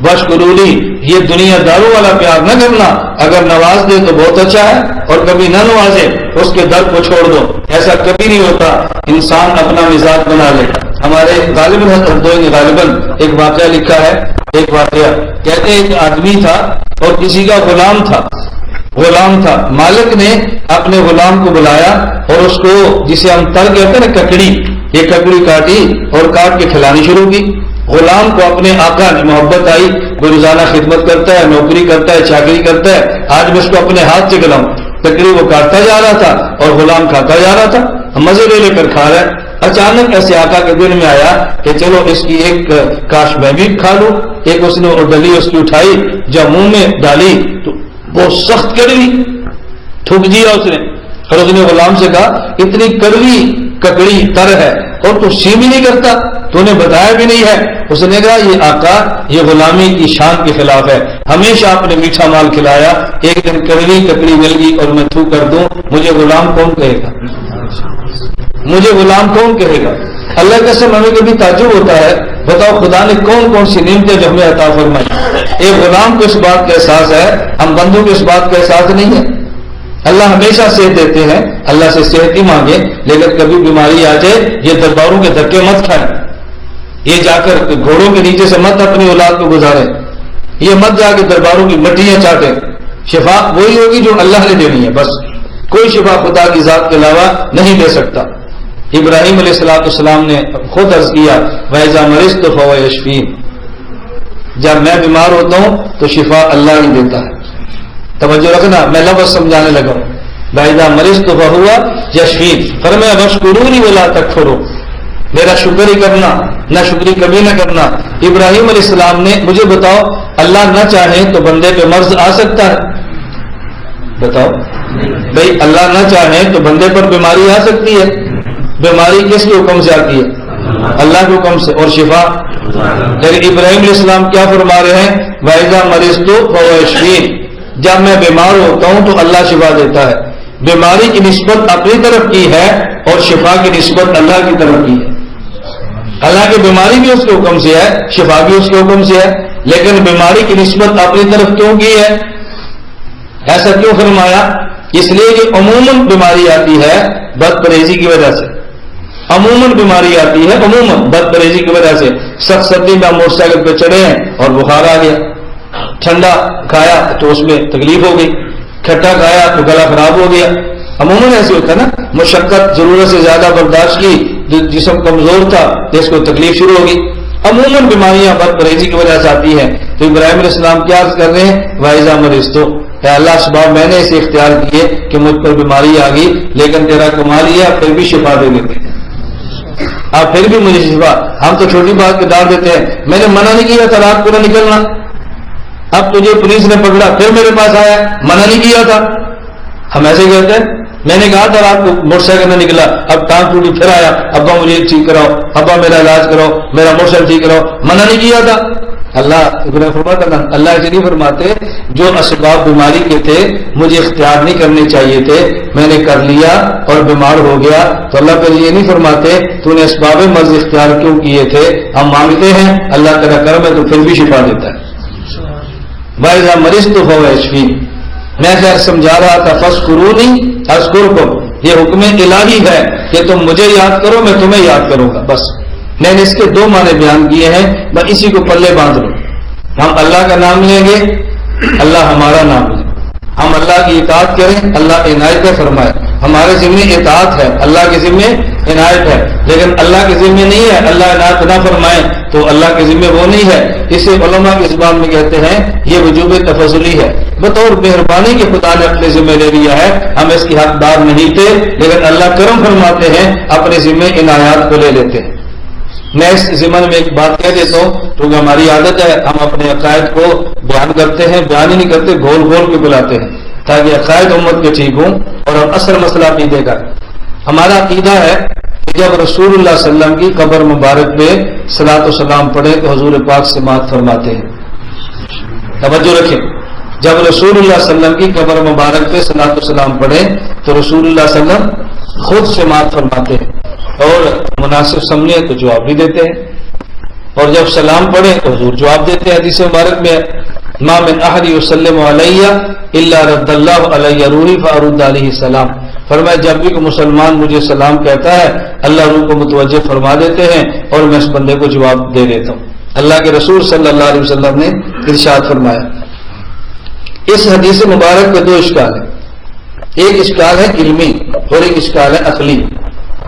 واشکرولی یہ دنیا داروں والا پیار نہ کرنا، اگر نواز دے تو بہت اچھا ہے، اور کبھی نہ نوازے اس کے در کو چھوڑ دو، ایسا کبھی نہیں ہوتا، انسان اپنا مزاج بنا لے۔ ہمارے غالباً ایک واقعہ لکھا ہے، ایک واقعہ کہتے ہیں ایک آدمی تھا اور کسی کا غلام تھا، مالک نے اپنے غلام کو بلایا اور اس کو جسے ہم تل کہتے ہیں نا ککڑی، یہ ککڑی کاٹی اور کاٹ کے کھلانی شروع کی۔ غلام کو اپنے آقا کی محبت آئی، کوئی روزانہ خدمت کرتا ہے، نوکری کرتا ہے، چاکری کرتا ہے، آج میں اس کو اپنے ہاتھ سے کھلاؤں، تقریب وہ کاٹتا جا رہا تھا اور غلام کھاتا جا رہا تھا، مزے لے کر کھا رہا ہے۔ اچانک ایسے آقا کے دل میں آیا کہ چلو اس کی ایک کاش میں بھی کھا لوں۔ ایک اس نے ڈلی اس کی اٹھائی، جب منہ میں ڈالی تو بہت سخت کڑوی، تھوک دیا اس نے، اور اس نے غلام سے کہا اتنی کڑوی ککڑی تر ہے اور تو سی بھی نہیں کرتا، تو نے بتایا بھی نہیں ہے۔ اس نے کہا یہ آقا یہ غلامی کی شان کے خلاف ہے، ہمیشہ آپ نے میٹھا مال کھلایا، ایک دن کڑوی ککڑی مل گئی اور میں تھوک کر دوں، مجھے غلام کون کہے گا؟ مجھے غلام کون کہے گا؟ اللہ کا قسم ہمیں کبھی تعجب ہوتا ہے، بتاؤ خدا نے کون کون سی نعمتیں جو ہمیں عطا فرمائی۔ ایک غلام کو اس بات کا احساس ہے، ہم بندوں کو اس بات کا احساس نہیں ہے۔ اللہ ہمیشہ صحت دیتے ہیں، اللہ سے صحت ہی مانگے، لیکن کبھی بیماری آ جائے یہ درباروں کے دھکے مت کھائیں، یہ جا کر گھوڑوں کے نیچے سے مت اپنی اولاد کو گزاریں، یہ مت جا کے درباروں کی مٹیاں چاٹیں۔ شفا وہی ہوگی جو اللہ نے دینی ہے، بس کوئی شفا خدا کی ذات کے علاوہ نہیں دے سکتا۔ ابراہیم علیہ السلام نے خود عرض کیا وَإِذَا مَرِضْتُ فَهُوَ يَشْفِينِ، جب میں بیمار ہوتا ہوں تو شفا اللہ ہی دیتا ہے۔ توجہ رکھنا، میں لفظ سمجھانے لگا ہوں، وَإِذَا مَرِضْتُ فَهُوَ يَشْفِينِ، فرمایا وَاشْكُرُونِي وَلَا تَكْفُرُوا، میرا شکر ہی کرنا، نہ شکری کبھی نہ کرنا۔ ابراہیم علیہ السلام نے، مجھے بتاؤ اللہ نہ چاہے تو بندے پہ مرض آ سکتا ہے؟ بتاؤ بھائی، اللہ نہ چاہے تو بندے پر بیماری آ سکتی ہے؟ بیماری کس کے حکم سے آتی ہے؟ اللہ کے حکم سے، اور شفا؟ لیکن ابراہیم علیہ السلام کیا فرما رہے ہیں؟ وَإِذَا مَرِضْتُ فَهُوَ يَشْفِينِ، جب میں بیمار ہوتا ہوں تو اللہ شفا دیتا ہے۔ بیماری کی نسبت اپنی طرف کی ہے اور شفا کی نسبت اللہ کی طرف کی ہے۔ حالانکہ بیماری بھی اس کے حکم سے ہے، شفا بھی اس کے حکم سے ہے، لیکن بیماری کی نسبت اپنی طرف کیوں کی ہے؟ ایسا کیوں فرمایا؟ اس لیے کہ عموماً بیماری آتی ہے بد پرہیزی کی وجہ سے، عموماً بیماری آتی ہے عموماً بد پرہیزی کی وجہ سے۔ سخت سردی میں موٹر سائیکل پہ چڑھے ہیں اور بخار آ گیا، ٹھنڈا کھایا تو اس میں تکلیف ہو گئی، کھٹا کھایا تو گلا خراب ہو گیا، عموماً ایسے ہوتا ہے نا۔ مشقت ضرورت سے زیادہ برداشت کی، جسم کمزور تھا تو اس کو تکلیف شروع ہوگی۔ عموماً بیماریاں بد پرہیزی کی وجہ سے آتی ہیں۔ تو ابراہیم علیہ السلام کیا عرض کر رہے ہیں؟ وَإِذَا مَرِضْتُ، اے اللہ اسباب میں نے اسے اختیار کیے کہ مجھ پر بیماری آ گئی، لیکن تیرا کمال یہ پھر بھی شفا دے دیتے ہیں، آپ پھر بھی مجھے شفا۔ ہم تو چھوٹی بات کے ڈال دیتے ہیں، میں نے منع نہیں کیا تھا رات کو نہ نکلنا، اب تجھے پولیس نے پکڑا پھر میرے پاس آیا، منع نہیں کیا تھا۔ ہم ایسے کہتے ہیں میں نے کہا تھا رات کو موٹر سائیکل نہ نکلا، اب ٹانگ ٹوٹی پھر آیا، ابا مجھے ٹھیک کراؤ، ابا میرا علاج کراؤ، میرا موٹر سائیکل ٹھیک کراؤ، منع نہیں کیا تھا۔ اللہ فرماتا نا، اللہ ایسے نہیں فرماتے جو اسباب بیماری کے تھے مجھے اختیار نہیں کرنے چاہیے تھے، میں نے کر لیا اور بیمار ہو گیا، تو اللہ پھر یہ نہیں فرماتے تو نے اسباب مرض اختیار کیوں کیے تھے۔ ہم مانگتے ہیں اللہ تیرا کرم ہے تو پھر بھی شفا دیتا ہے۔ وَإِذَا مَرِضْتُ فَهُوَ يَشْفِينِ، میں خیر سمجھا رہا تھا فَاذْكُرُونِي أَذْكُرْكُمْ، یہ حکم الہی ہے کہ تم مجھے یاد کرو میں تمہیں یاد کروں گا۔ بس میں نے اس کے دو معنی بیان کیے ہیں، میں اسی کو پلے باندھ لوں۔ ہم اللہ کا نام لیں گے، اللہ ہمارا نام لیں، ہم اللہ کی اطاعت کریں، اللہ عنایت فرمائے، ہمارے ذمہ اطاعت ہے، اللہ کے ذمہ عنایت ہے، لیکن اللہ کے ذمہ نہیں ہے اللہ عنایت نہ فرمائے تو اللہ کے ذمہ وہ نہیں ہے۔ اسے علماء کی زبان میں کہتے ہیں یہ وجوب تفضلی ہے، بطور مہربانی کے خدا نے اپنے ذمہ لے لیا ہے، ہم اس کی حقدار نہیں تھے، لیکن اللہ کرم فرماتے ہیں اپنے ذمہ عنایات کو لے لیتے ہیں۔ میں اس ضمن میں ایک بات کہہ دیتا ہوں کیونکہ ہماری عادت ہے ہم اپنے عقائد کو بیان کرتے ہیں، بیان ہی نہیں کرتے، گھول گھول کے بلاتے ہیں تاکہ عقائد امت کے ٹھیک ہوں اور ہم اصل مسئلہ عقیدے کا۔ ہمارا عقیدہ ہے کہ جب رسول اللہ صلی اللہ علیہ وسلم کی قبر مبارک پہ صلاۃ و سلام پڑھے تو حضور پاک سماعت فرماتے ہیں۔ توجہ رکھیں، جب رسول اللہ صلی اللہ علیہ وسلم کی قبر مبارک پہ صلاۃ و سلام پڑھے تو رسول اللہ صلی اللہ علیہ وسلم خود سماعت فرماتے ہیں اور مناسب سمجھے تو جواب بھی دیتے ہیں، اور جب سلام پڑھے تو حضور جواب دیتے ہیں۔ حدیث مبارک میں ما من احد یسلم علی الا رد اللہ علی روحی فارد علیہ السلام، فرمایا جب بھی کوئی مسلمان مجھے سلام کہتا ہے اللہ روح کو متوجہ فرما دیتے ہیں اور میں اس بندے کو جواب دے دیتا ہوں۔ اللہ کے رسول صلی اللہ علیہ وسلم نے ارشاد فرمایا۔ اس حدیث مبارک کے دو اشکال ہیں، ایک اشکال ہے علمی اور ایک اشکال ہے عقلی،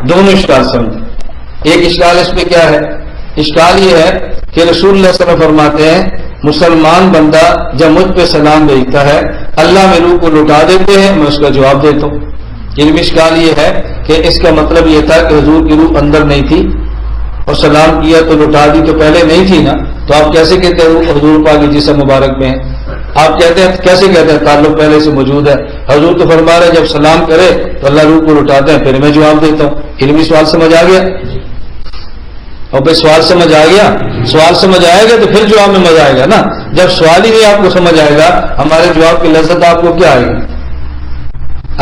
دونوں اشکال سمجھیں۔ ایک اشکال اس پہ کیا ہے؟ اشکال یہ ہے کہ رسول اللہ صلی اللہ علیہ وسلم فرماتے ہیں مسلمان بندہ جب مجھ پہ سلام بھیجتا ہے اللہ میں روح کو لٹا دیتے ہیں، میں اس کا جواب دیتا ہوں۔ علمی اشکال یہ ہے کہ اس کا مطلب یہ تھا کہ حضور کی روح اندر نہیں تھی اور سلام کیا تو لٹا دی، تو پہلے نہیں تھی نا، تو آپ کیسے کہتے ہیں حضور پاک کی جسم مبارک میں ہے؟ آپ کہتے ہیں کیسے کہتے ہیں تعلق پہلے سے موجود ہے؟ حضور تو فرما رہے جب سلام کرے تو اللہ روح کو لٹاتے ہیں، پھر میں جواب دیتا ہوں۔ علمی سوال سمجھ آ گیا؟ اور بھائی سوال سمجھ آ گیا، سوال سمجھ آئے گا تو پھر جواب میں مزہ آئے گا نا۔ جب سوال ہی نہیں آپ کو سمجھ آئے گا ہمارے جواب کی لذت آپ کو کیا آئے گی؟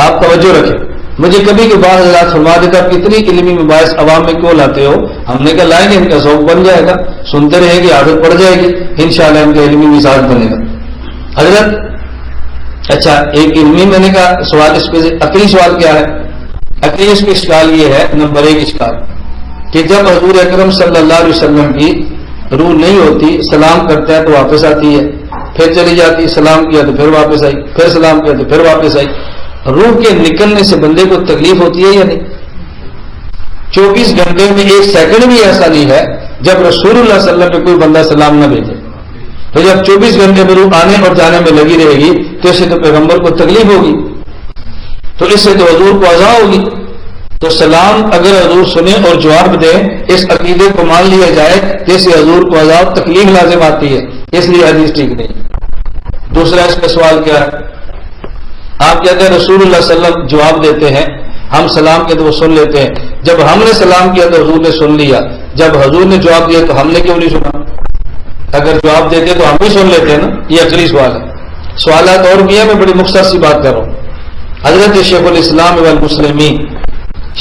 آپ توجہ رکھیں۔ مجھے کبھی کے بعد حضرات فرما دیتا آپ کتنی علمی مباحث عوام میں کیوں لاتے ہو؟ ہم نے کہا لائیں گے، ان کا ذوق بن جائے گا، سنتے رہیں گے، عادت پڑ جائے گی، انشاءاللہ ان کا علمی مزاج بنے گا۔ حضرت اچھا ایک علمی میں نے کہا سوال، اس پہ عقلی سوال کیا ہے؟ عقلی اس کا اشکال یہ ہے، نمبر 1 اشکال کہ جب حضور اکرم صلی اللہ علیہ وسلم کی روح نہیں ہوتی، سلام کرتا ہے تو واپس آتی ہے، پھر چلی جاتی، سلام کیا تو پھر واپس آئی، پھر سلام کیا تو پھر واپس آئی۔ روح کے نکلنے سے بندے کو تکلیف ہوتی ہے یا نہیں؟ 24 گھنٹے میں 1 سیکنڈ بھی ایسا نہیں ہے جب رسول اللہ صلی اللہ علیہ وسلم پہ کوئی بندہ سلام نہ بھیجے۔ تو جب 24 گھنٹے میں روح آنے اور جانے میں لگی رہے گی تو اس سے تو پیغمبر کو تکلیف ہوگی، تو اس سے تو حضور کو عزا ہوگی۔ تو سلام اگر حضور سنیں اور جواب دیں، اس عقیدے کو مان لیا جائے کہ اس سے حضور کو عذاب تکلیف لازم آتی ہے، اس لیے حدیث ٹھیک نہیں۔ دوسرا اس کا سوال کیا ہے؟ آپ کہتے ہیں رسول اللہ صلی اللہ علیہ وسلم جواب دیتے ہیں، ہم سلام کے تو وہ سن لیتے ہیں، جب ہم نے سلام کیا تو حضور نے سن لیا، جب حضور نے جواب دیا تو ہم نے کیوں نہیں سنا؟ اگر جواب دیتے تو ہم بھی سن لیتے ہیں نا۔ یہ عقلی سوال ہے۔ سوالات اور بھی ہیں، میں بڑی مختصر سی بات کر رہا ہوں۔ حضرت شیخ الاسلام والمسلمین،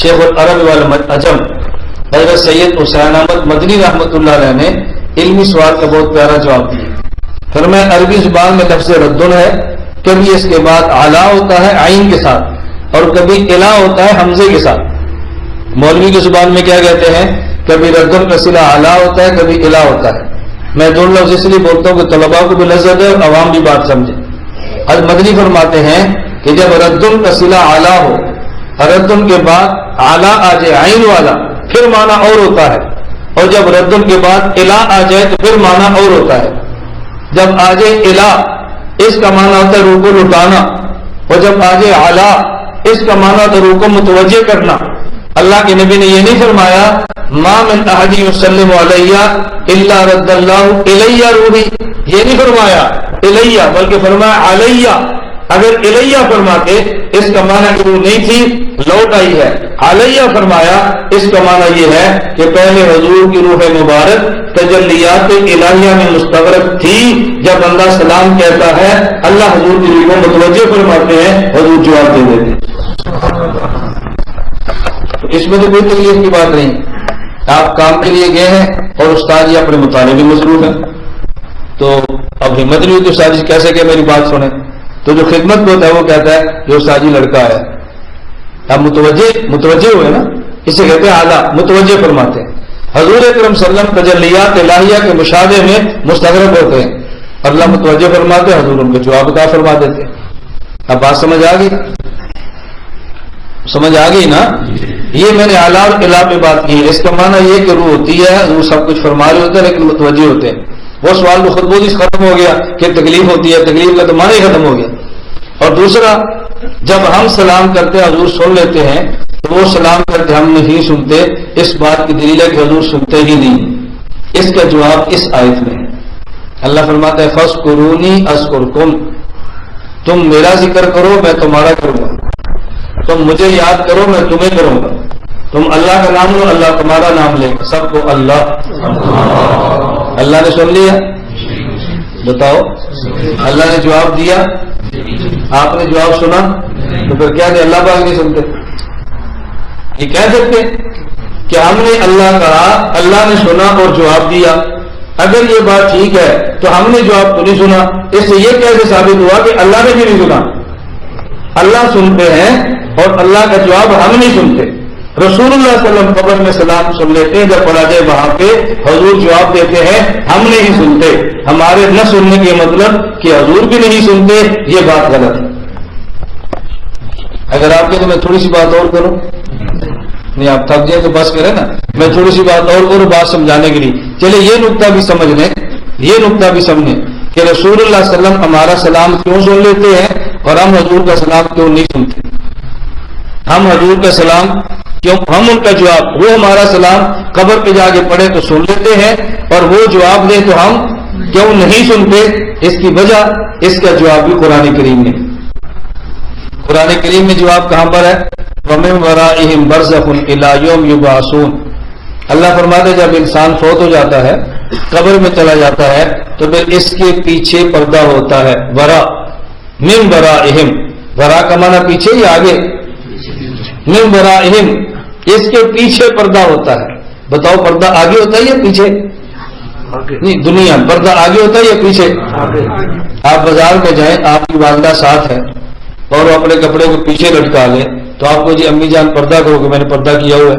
شیخ العرب والعجم حضرت سید حسین احمد مدنی رحمۃ اللہ علیہ نے علمی سوال کا بہت پیارا جواب دیا۔ فرمایا عربی زبان میں لفظ ردن ہے، کبھی اس کے بعد اعلیٰ ہوتا ہے عین کے ساتھ اور کبھی الا ہوتا ہے حمزے کے ساتھ۔ مولوی کی زبان میں کیا کہتے ہیں؟ کبھی ردن کا صلہ اعلیٰ ہوتا ہے، کبھی الا ہوتا ہے۔ میں دونوں لفظ اس لیے بولتا ہوں کہ طلباء کو بھی لذت ہے اور عوام بھی بات سمجھے۔ حضرت مدنی فرماتے ہیں کہ جب ردن کا صلہ اعلیٰ ہو، ردن کے بعد اعلیٰ آ جائے عین والا، پھر معنی اور ہوتا ہے، اور جب ردن کے بعد الا آ جائے تو پھر معنی اور ہوتا ہے۔ جب آ جائے الا اس کا معنی ہوتا ہے روح کو لٹانا، اور جب آ جائے اعلیٰ اس کا معنی ہوتا ہے روح کو متوجہ کرنا۔ اللہ کے نبی نے یہ نہیں فرمایا ما من احد یسلم علیہ الا رد اللہ الیہ روحی، یہ نہیں فرمایا الیہ، بلکہ فرمایا علیہ۔ اگر الیہ فرماتے اس کا معنی کہ روح نہیں تھی لوٹ آئی ہے، علیہ فرمایا اس کا معنی یہ ہے کہ پہلے حضور کی روح مبارک تجلیات الہیہ میں مستغرق تھی۔ جب بندہ سلام کہتا ہے اللہ حضور کی روح کو متوجہ فرماتے ہیں، حضور جواب دے دیتے۔ اس میں تو کوئی تکلیف کی بات نہیں، آپ کام کے لیے گئے ہیں اور استاد جی اپنے مطالعے میں مصروف ہیں، تو اب ہمت نہیں ہوئی تو استاد جی کیسے کہ میری بات سنیں، تو جو خدمت میں ہوتا ہے وہ کہتا ہے جو استاد جی لڑکا ہے، آپ متوجہ ہوئے نا، اسے کہتے ہیں اعلیٰ، متوجہ فرماتے ہیں۔ حضور اکرم صلی اللہ علیہ وسلم تجلیات الہیہ کے مشاہدے میں مستغرق ہوتے ہیں، اللہ متوجہ فرماتے ہیں، حضور ان کو جواب عطا فرما دیتے ہیں۔ اب بات سمجھ آ گئی؟ سمجھ آ گئی نا؟ یہ میں نے اعلیٰ اور الا پہ بات کی ہے، اس کا معنی یہ کہ روح ہوتی ہے، حضور سب کچھ فرما رہے ہوتے ہیں لیکن متوجہ ہوتے ہیں۔ وہ سوال تو خود بہت ہی ختم ہو گیا کہ تکلیف ہوتی ہے، تکلیف کا تو معنی ہی ختم ہو گیا۔ اور دوسرا، جب ہم سلام کرتے ہیں حضور سن لیتے ہیں، تو وہ سلام کرتے ہم نہیں سنتے، اس بات کی دلیل ہے کہ حضور سنتے ہی نہیں۔ اس کا جواب اس آیت میں ہے، اللہ فرماتا ہے فاذکرونی اذکرکم، تم میرا ذکر کرو میں تمہارا کروں گا، تم مجھے یاد کرو میں تمہیں کروں گا، تم اللہ کا نام لو اللہ تمہارا نام لے گا، سب کو اللہ۔ اللہ نے سن لیا؟ بتاؤ، اللہ نے جواب دیا؟ آپ نے جواب سنا؟ تو پھر کیا کہ اللہ پاک نہیں سنتے؟ یہ کہہ سکتے کہ ہم نے اللہ کہا، اللہ نے سنا اور جواب دیا، اگر یہ بات ٹھیک ہے تو ہم نے جواب تو نہیں سنا، اس سے یہ کیسے ثابت ہوا کہ اللہ نے بھی نہیں سنا؟ اللہ سنتے ہیں اور اللہ کا جواب ہم نہیں سنتے۔ رسول اللہ صلی اللہ علیہ وسلم قبر میں سلام سن لیتے ہیں، جب پڑھا جائے وہاں پہ حضور جواب دیتے ہیں، ہم نہیں سنتے۔ ہمارے نہ سننے کے مطلب کہ حضور بھی نہیں سنتے، یہ بات غلط ہے۔ اگر آپ کے تو میں تھوڑی سی بات اور کروں، نہیں آپ تھک جائیں تو بس کریں نا، میں تھوڑی سی بات اور کروں بات سمجھانے کے لیے۔ چلے یہ نقطہ بھی سمجھ لیں، یہ نقطہ بھی سمجھیں۔ کہ رسول اللہ صلی اللہ علیہ وسلم ہمارا سلام کیوں سن لیتے ہیں اور ہم حضور کا سلام کیوں نہیں سنتے؟ ہم حضور کا سلام کیوں، ہم ان کا جواب، وہ ہمارا سلام قبر پہ جا کے پڑھے تو سن لیتے ہیں اور وہ جواب دے تو ہم کیوں نہیں سنتے؟ اس کی وجہ، اس کا جواب بھی قرآن کریم میں، قرآن کریم میں جواب کہاں پر ہے؟ وَمِن وَرَائِهِمْ بَرْزَخٌ إِلَى يَوْمِ يُبْعَثُونَ۔ اللہ فرماتے ہیں جب انسان فوت ہو جاتا ہے، قبر میں چلا جاتا ہے، تو پھر اس کے پیچھے پردہ ہوتا ہے، ورا، من ورائہم، ورا کا معنی پیچھے یا آگے؟ من ورائہم، اس کے پیچھے پردہ ہوتا ہے۔ بتاؤ پردہ آگے ہوتا ہے یا پیچھے؟ نہیں، دنیا پردہ آگے ہوتا ہے یا پیچھے؟ آپ بازار میں جائیں، آپ کی والدہ ساتھ ہے اور وہ اپنے کپڑے کو پیچھے لٹکا لے تو آپ کو جی امی جان پردہ کرو کہ میں نے پردہ کیا ہوا ہے،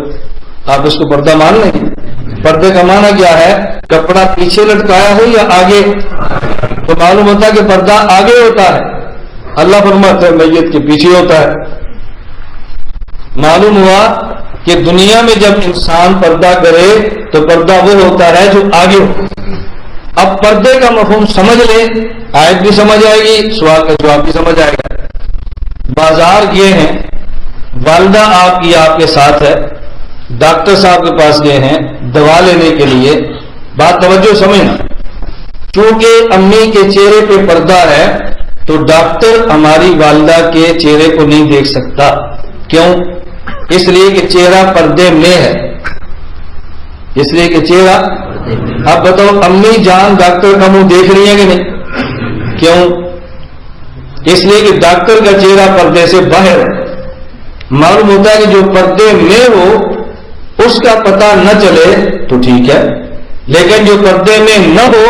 آپ اس کو پردہ مان لیں گے؟ پردے کا معنی کیا ہے؟ کپڑا پیچھے لٹکایا ہو یا آگے؟ تو معلوم ہوتا ہے کہ پردہ آگے ہوتا ہے، اللہ فرماتا ہے میت کے پیچھے ہوتا ہے۔ معلوم ہوا کہ دنیا میں جب انسان پردہ کرے تو پردہ وہ ہوتا ہے جو آگے ہو۔ اب پردے کا مفہوم سمجھ لیں، آیت بھی سمجھ آئے گی، سوال کا جواب بھی سمجھ آئے گا۔ بازار گئے ہیں، والدہ آپ کی آپ کے ساتھ ہے، ڈاکٹر صاحب کے پاس گئے ہیں دوا لینے کے لیے، بات توجہ سمجھنا، چونکہ امی کے چہرے پہ پردہ ہے تو ڈاکٹر ہماری والدہ کے چہرے کو نہیں دیکھ سکتا۔ کیوں؟ اس لیے کہ چہرہ پردے میں ہے، اس لیے کہ چہرہ، اب بتاؤ امی جان ڈاکٹر کا منہ دیکھ رہی ہے کہ نہیں؟ کیوں؟ اس لیے کہ ڈاکٹر کا چہرہ پردے سے باہر ہے۔ معلوم ہوتا ہے کہ جو پردے میں ہو اس کا پتہ نہ چلے تو ٹھیک ہے، لیکن جو پردے میں نہ ہو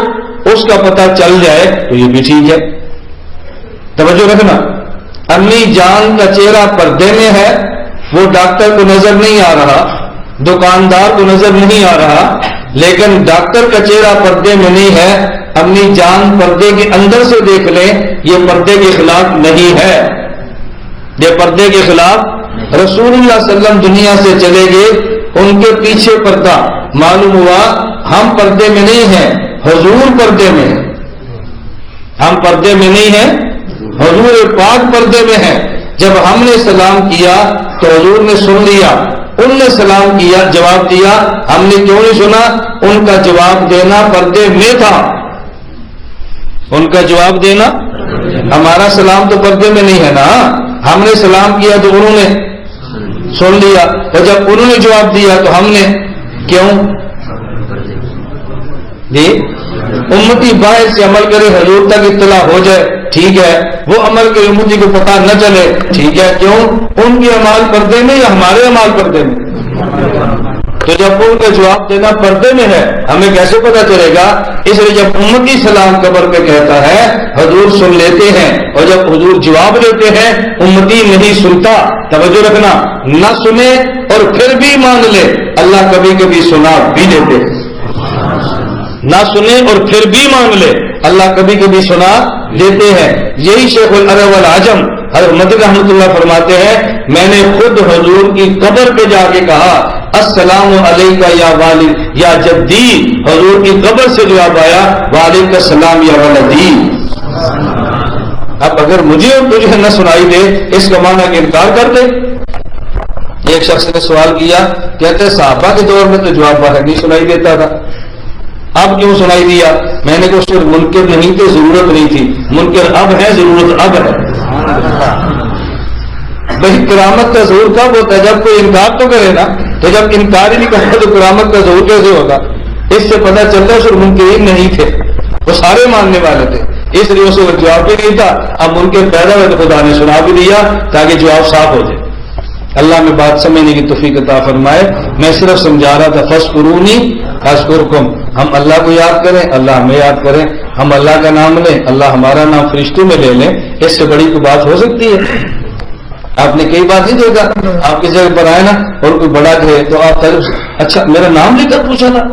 اس کا پتہ چل جائے تو یہ بھی ٹھیک ہے۔ توجہ رکھنا، امی جان کا چہرہ پردے میں ہے، وہ ڈاکٹر کو نظر نہیں آ رہا، دکاندار کو نظر نہیں آ رہا، لیکن ڈاکٹر کا چہرہ پردے میں نہیں ہے، امی جان پردے کے اندر سے دیکھ لیں، یہ پردے کے خلاف نہیں ہے، یہ پردے کے خلاف۔ رسول اللہ صلی اللہ علیہ وسلم دنیا سے چلے گئے، ان کے پیچھے پردہ، معلوم ہوا ہم پردے میں نہیں ہیں، حضور پردے میں ہیں، ہم پردے میں نہیں ہیں، حضور پاک پردے میں ہیں۔ جب ہم نے سلام کیا تو حضور نے سن لیا، ان نے سلام کیا، جواب دیا، ہم نے کیوں نہیں سنا؟ ان کا جواب دینا پردے میں تھا، ان کا جواب دینا، ہمارا سلام تو پردے میں نہیں ہے نا، ہم نے سلام کیا تو انہوں نے سن لیا، اور جب انہوں نے جواب دیا تو ہم نے کیوں؟ جی امتی باہر سے عمل کرے، حضور تک اطلاع ہو جائے ٹھیک ہے، وہ عمل کے امتی کو پتہ نہ چلے ٹھیک ہے، کیوں؟ ان کے اعمال پردے میں یا ہمارے اعمال پردے میں؟ تو جب ان کا جواب دینا پردے میں ہے ہمیں کیسے پتہ چلے گا؟ اس لیے جب امتی سلام قبر پہ کہتا ہے حضور سن لیتے ہیں، اور جب حضور جواب دیتے ہیں امتی نہیں سنتا۔ توجہ رکھنا، نہ سنے اور پھر بھی مان لے، اللہ کبھی کبھی سنا بھی دیتے، نہ سنے اور پھر بھی مان لے، اللہ کبھی کبھی سنا دیتے ہیں۔ یہی شیخ العرب والعجم حضرت مدنی رحمۃ اللہ فرماتے ہیں، میں نے خود حضور کی قبر پہ جا کے کہا السلام علیکہ یا والد یا جدی، حضور کی قبر سے جواب آیا وعلیکم السلام یا ولدی۔ اب اگر مجھے اور تجھے نہ سنائی دے اس کا معنی کہ انکار کر دے۔ ایک شخص نے سوال کیا، کہتے صحابہ کے دور میں تو جواب باہر نہیں سنائی دیتا تھا، اب کیوں سنائی دیا؟ میں نے کہا صرف منکر نہیں تھے، ضرورت نہیں تھی، منکر اب ہے، ضرورت اب ہے۔ بھائی قیامت کا ظہور کب ہوتا ہے؟ جب کوئی انکار تو کرے نا، تو جب انکار ہی نہیں کرتا تو قیامت کا ظہور کیسے ہوگا؟ اس سے پتہ چلتا ہے صرف منکرین نہیں تھے، وہ سارے ماننے والے تھے، اس لیے اس وقت جواب بھی نہیں تھا، اب منکر پیدا ہوئے تو خدا نے سنا بھی دیا تاکہ جواب صاف ہو جائے۔ اللہ میں بات سمجھنے کی توفیق عطا فرمائے۔ میں صرف سمجھا رہا تھا فاذکرونی اذکرکم، ہم اللہ کو یاد کریں، اللہ ہمیں یاد کریں، ہم اللہ کا نام لیں، اللہ ہمارا نام فرشتوں میں لے لیں، اس سے بڑی کوئی بات ہو سکتی ہے؟ آپ نے کئی بار نہیں دیکھا، آپ کی جگہ پر آئے نا اور کوئی بڑا کہے تو آپ اچھا میرا نام لے کر پوچھا تھا،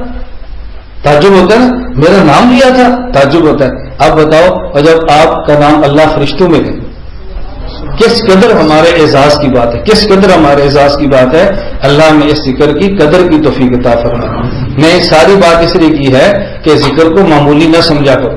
تعجب ہوتا ہے نا، میرا نام لیا تھا، تعجب ہوتا ہے۔ اب بتاؤ، اور جب آپ کا نام اللہ فرشتوں میں لے، کس قدر ہمارے اعزاز کی بات ہے، کس قدر ہمارے اعزاز کی بات ہے۔ اللہ نے اس ذکر کی قدر کی توفیق عطا فرمائے۔ میں ساری بات اس لیے کی ہے کہ ذکر کو معمولی نہ سمجھا کرو،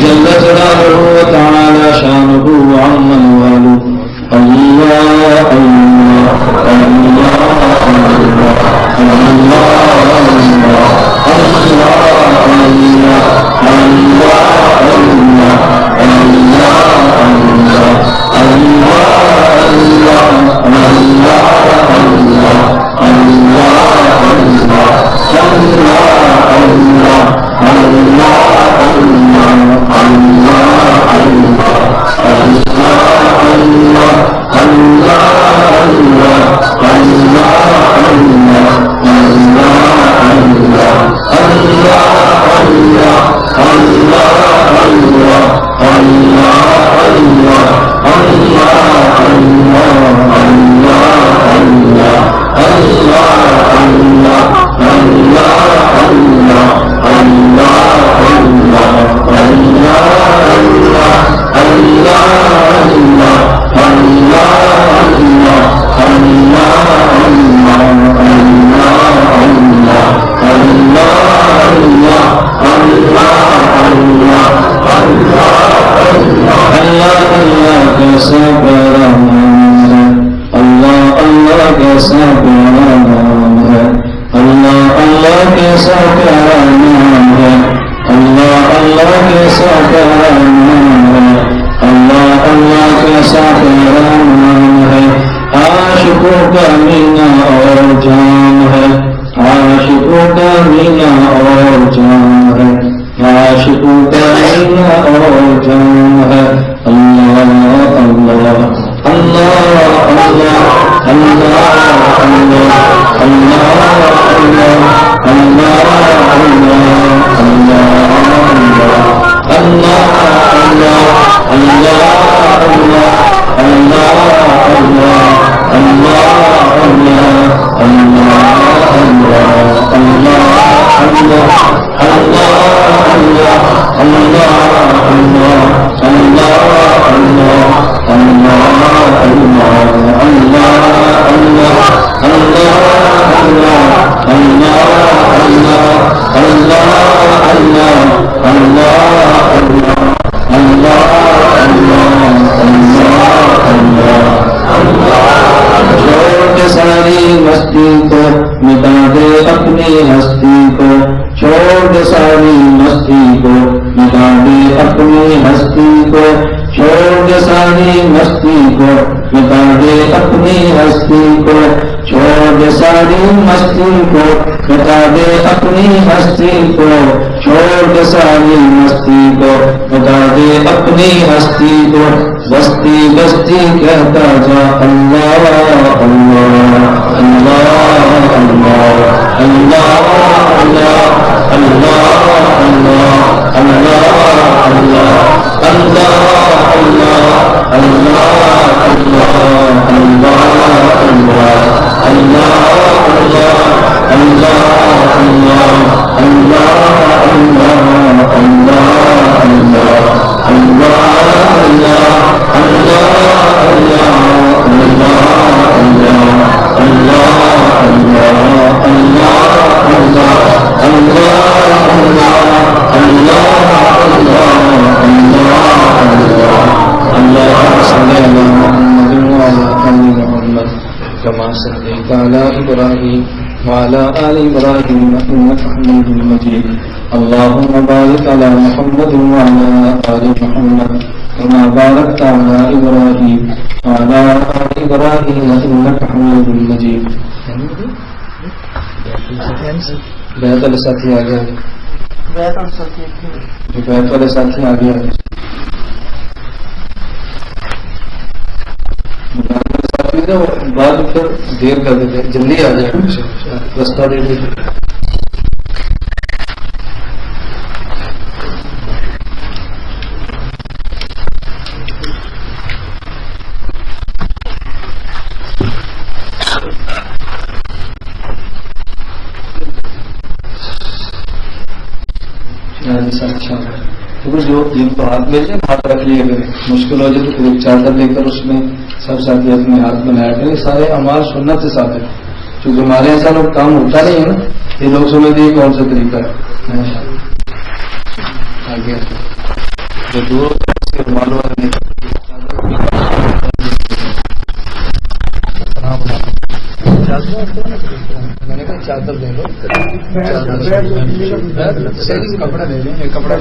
جل جلالہ وتعالی شانہ وعم نواله اللہ اللہ وعلى آل إبراهيم إنك حميد مجيد اللهم بارك على محمد وعلى آل محمد كما باركت على إبراهيم وعلى آل إبراهيم إنك حميد مجيد. بیعت والے ساتھی آ گیا بیعت والے ساتھی آ گیا بعد پھر دیر کر دیتے جلدی آ جائے رستہ دے دیتے. جو جن کو ہاتھ لے جائے ہاتھ رکھ لیے, اگر مشکل ہو جائے تو پھر ایک چادر لے کر اس میں سب ساتھی اپنے ہاتھ بنایا کریں. سارے اعمال سنت سے ثابت ہے. چونکہ ہمارے ایسا لوگ کام ہوتا نہیں ہے نا, یہ لوگ سمجھتے ہیں کون سا طریقہ ہے. آگے جو دور چادر دے دو, کپڑا دے دیں, کپڑا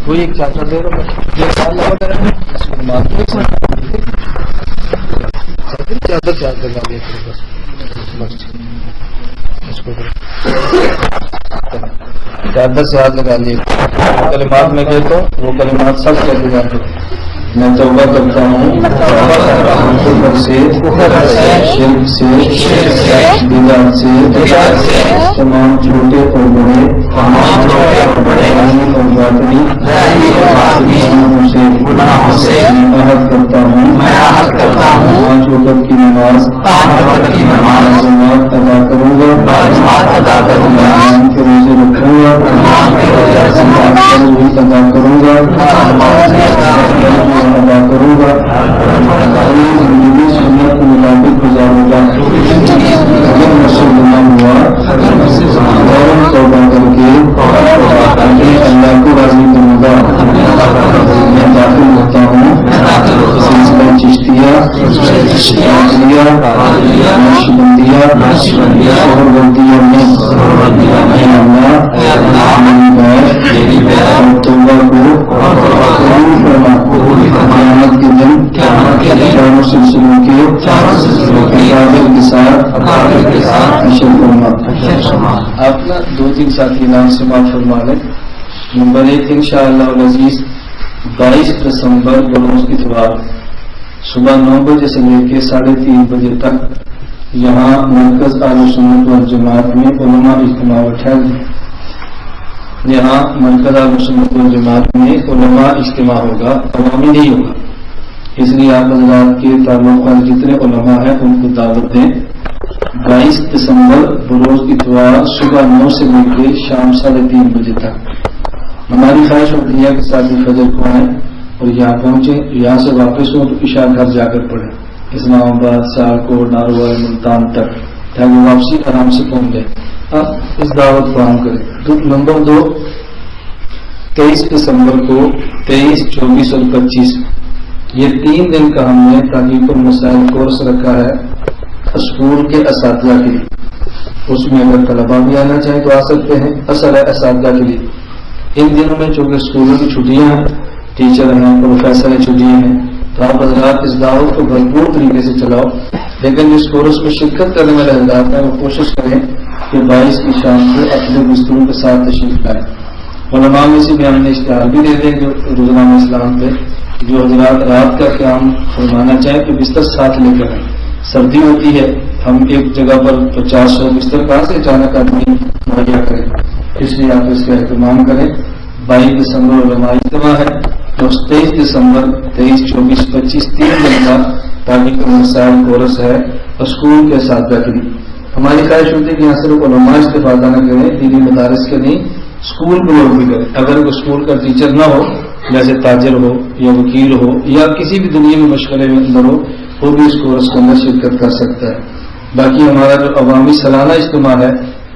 کوئی ایک چادر دے دو. چادر ڈالیے چادر سے ہاتھ لگا لیے. کلمات میں کہتا ہوں وہ کلمات سب کہتے جاتے ہیں. میں توبہ کرتا ہوں کفر سے, شرک سے, بدعت سے, تمام چھوٹے اور بڑے گناہوں سے عہد کرتا ہوں 5 وقت کی نماز جماعت ادا کروں گا, کے روزے رکھوں گا, ادا کروں گا, ادا کروں گا, زندگی سنت کے مطابق گزاروں گا. اگر مجھ سے گناہ ہوا اور توبہ کر کے اللہ کو راضی کروں گا. میں داخل ہوتا ہوں سلسلہ چشتیہ, نقشبندیہ, سہروردیہ میں. اللہ توبہ کو قیامت کے دن چاروں سلسلوں کے قابل کے ساتھ حشر فرما. آپ نا 2-3 ساتھی نام سے معاف فرما لیں. نمبر 1 انشاءاللہ العزیز 22 دسمبر بروز اتوار صبح 9 بجے سے لے کے 3:30 بجے تک یہاں مرکز اہل سنت والجماعت میں علماء اجتماع بیٹھا ہے. یہاں مرکز اہل سنت والجماعت میں علماء اجتماع ہوگا, عوامی نہیں ہوگا. اس لیے آپ حضرات کے تعلق والے جتنے علماء ہیں ان کو دعوت دیں. 22 دسمبر بروز اتوار صبح 9 سے لے کے شام 3:30 بجے تک. ہماری خواہش ہوتی ہے کہ ساتھی فجر کو آئیں اور یہاں پہنچیں. یہاں سے واپس ہوں تو عشاء گھر جا کر پڑھیں, اسلام آباد, سیالکوٹ, ناروال, ملتان تک, تاکہ واپسی آرام سے پہنچ جائے. آپ اس دعوت کو عام کریں. نمبر 2 23 دسمبر کو 23, 24 اور 25 یہ 3 دن کا ہم نے تحقیق المسائل کورس رکھا ہے اسکول کے اساتذہ کے لیے. اس میں اگر طلبا بھی آنا چاہیں تو آ سکتے ہیں. اصل ہے اساتذہ کے لیے. ان دنوں میں چونکہ اسکولوں کی چھٹیاں ہیں, ٹیچر ہیں, پروفیسر ہیں, چھٹیاں ہیں, تو آپ حضرات اس دعوت کو بھرپور طریقے سے چلاؤ. لیکن اس کورس میں شرکت کرنے والے حضرات ہیں وہ کوشش کریں کہ 22 کی شام کو اپنے بستروں کے ساتھ تشریف لائیں. علماء میں سے بھی ہم نے اشتہار بھی دے دیں جو روزنامہ اسلام پہ, جو حضرات رات کا قیام فرمانا چاہیں تو بستر ساتھ لے کر آئیں. سردی ہوتی ہے, ہم ایک جگہ پر 50-100 بستر کہاں سے اچانک آدمی مہیا کریں, اس لیے آپ اس کا اہتمام کریں. 22 دسمبر علماء اجتماع ہے, 23 دسمبر 23, 24, 25 3 دن کا تحقیق المسائل کورس ہے اسکول کے اساتذہ کے لیے. ہماری خواہش ہوتی ہے کہ یہاں صرف علماء استفادہ نہ کریں, دینی مدارس کے نہیں اسکول کے لوگ بھی کریں. اگر کوئی اسکول کا ٹیچر نہ ہو, جیسے تاجر ہو یا وکیل ہو یا کسی بھی دنیا میں مشغلے میں اندر ہو, وہ بھی اس کورس کے اندر شرکت کر سکتا ہے. باقی ہمارا جو عوامی سالانہ اجتماع ہے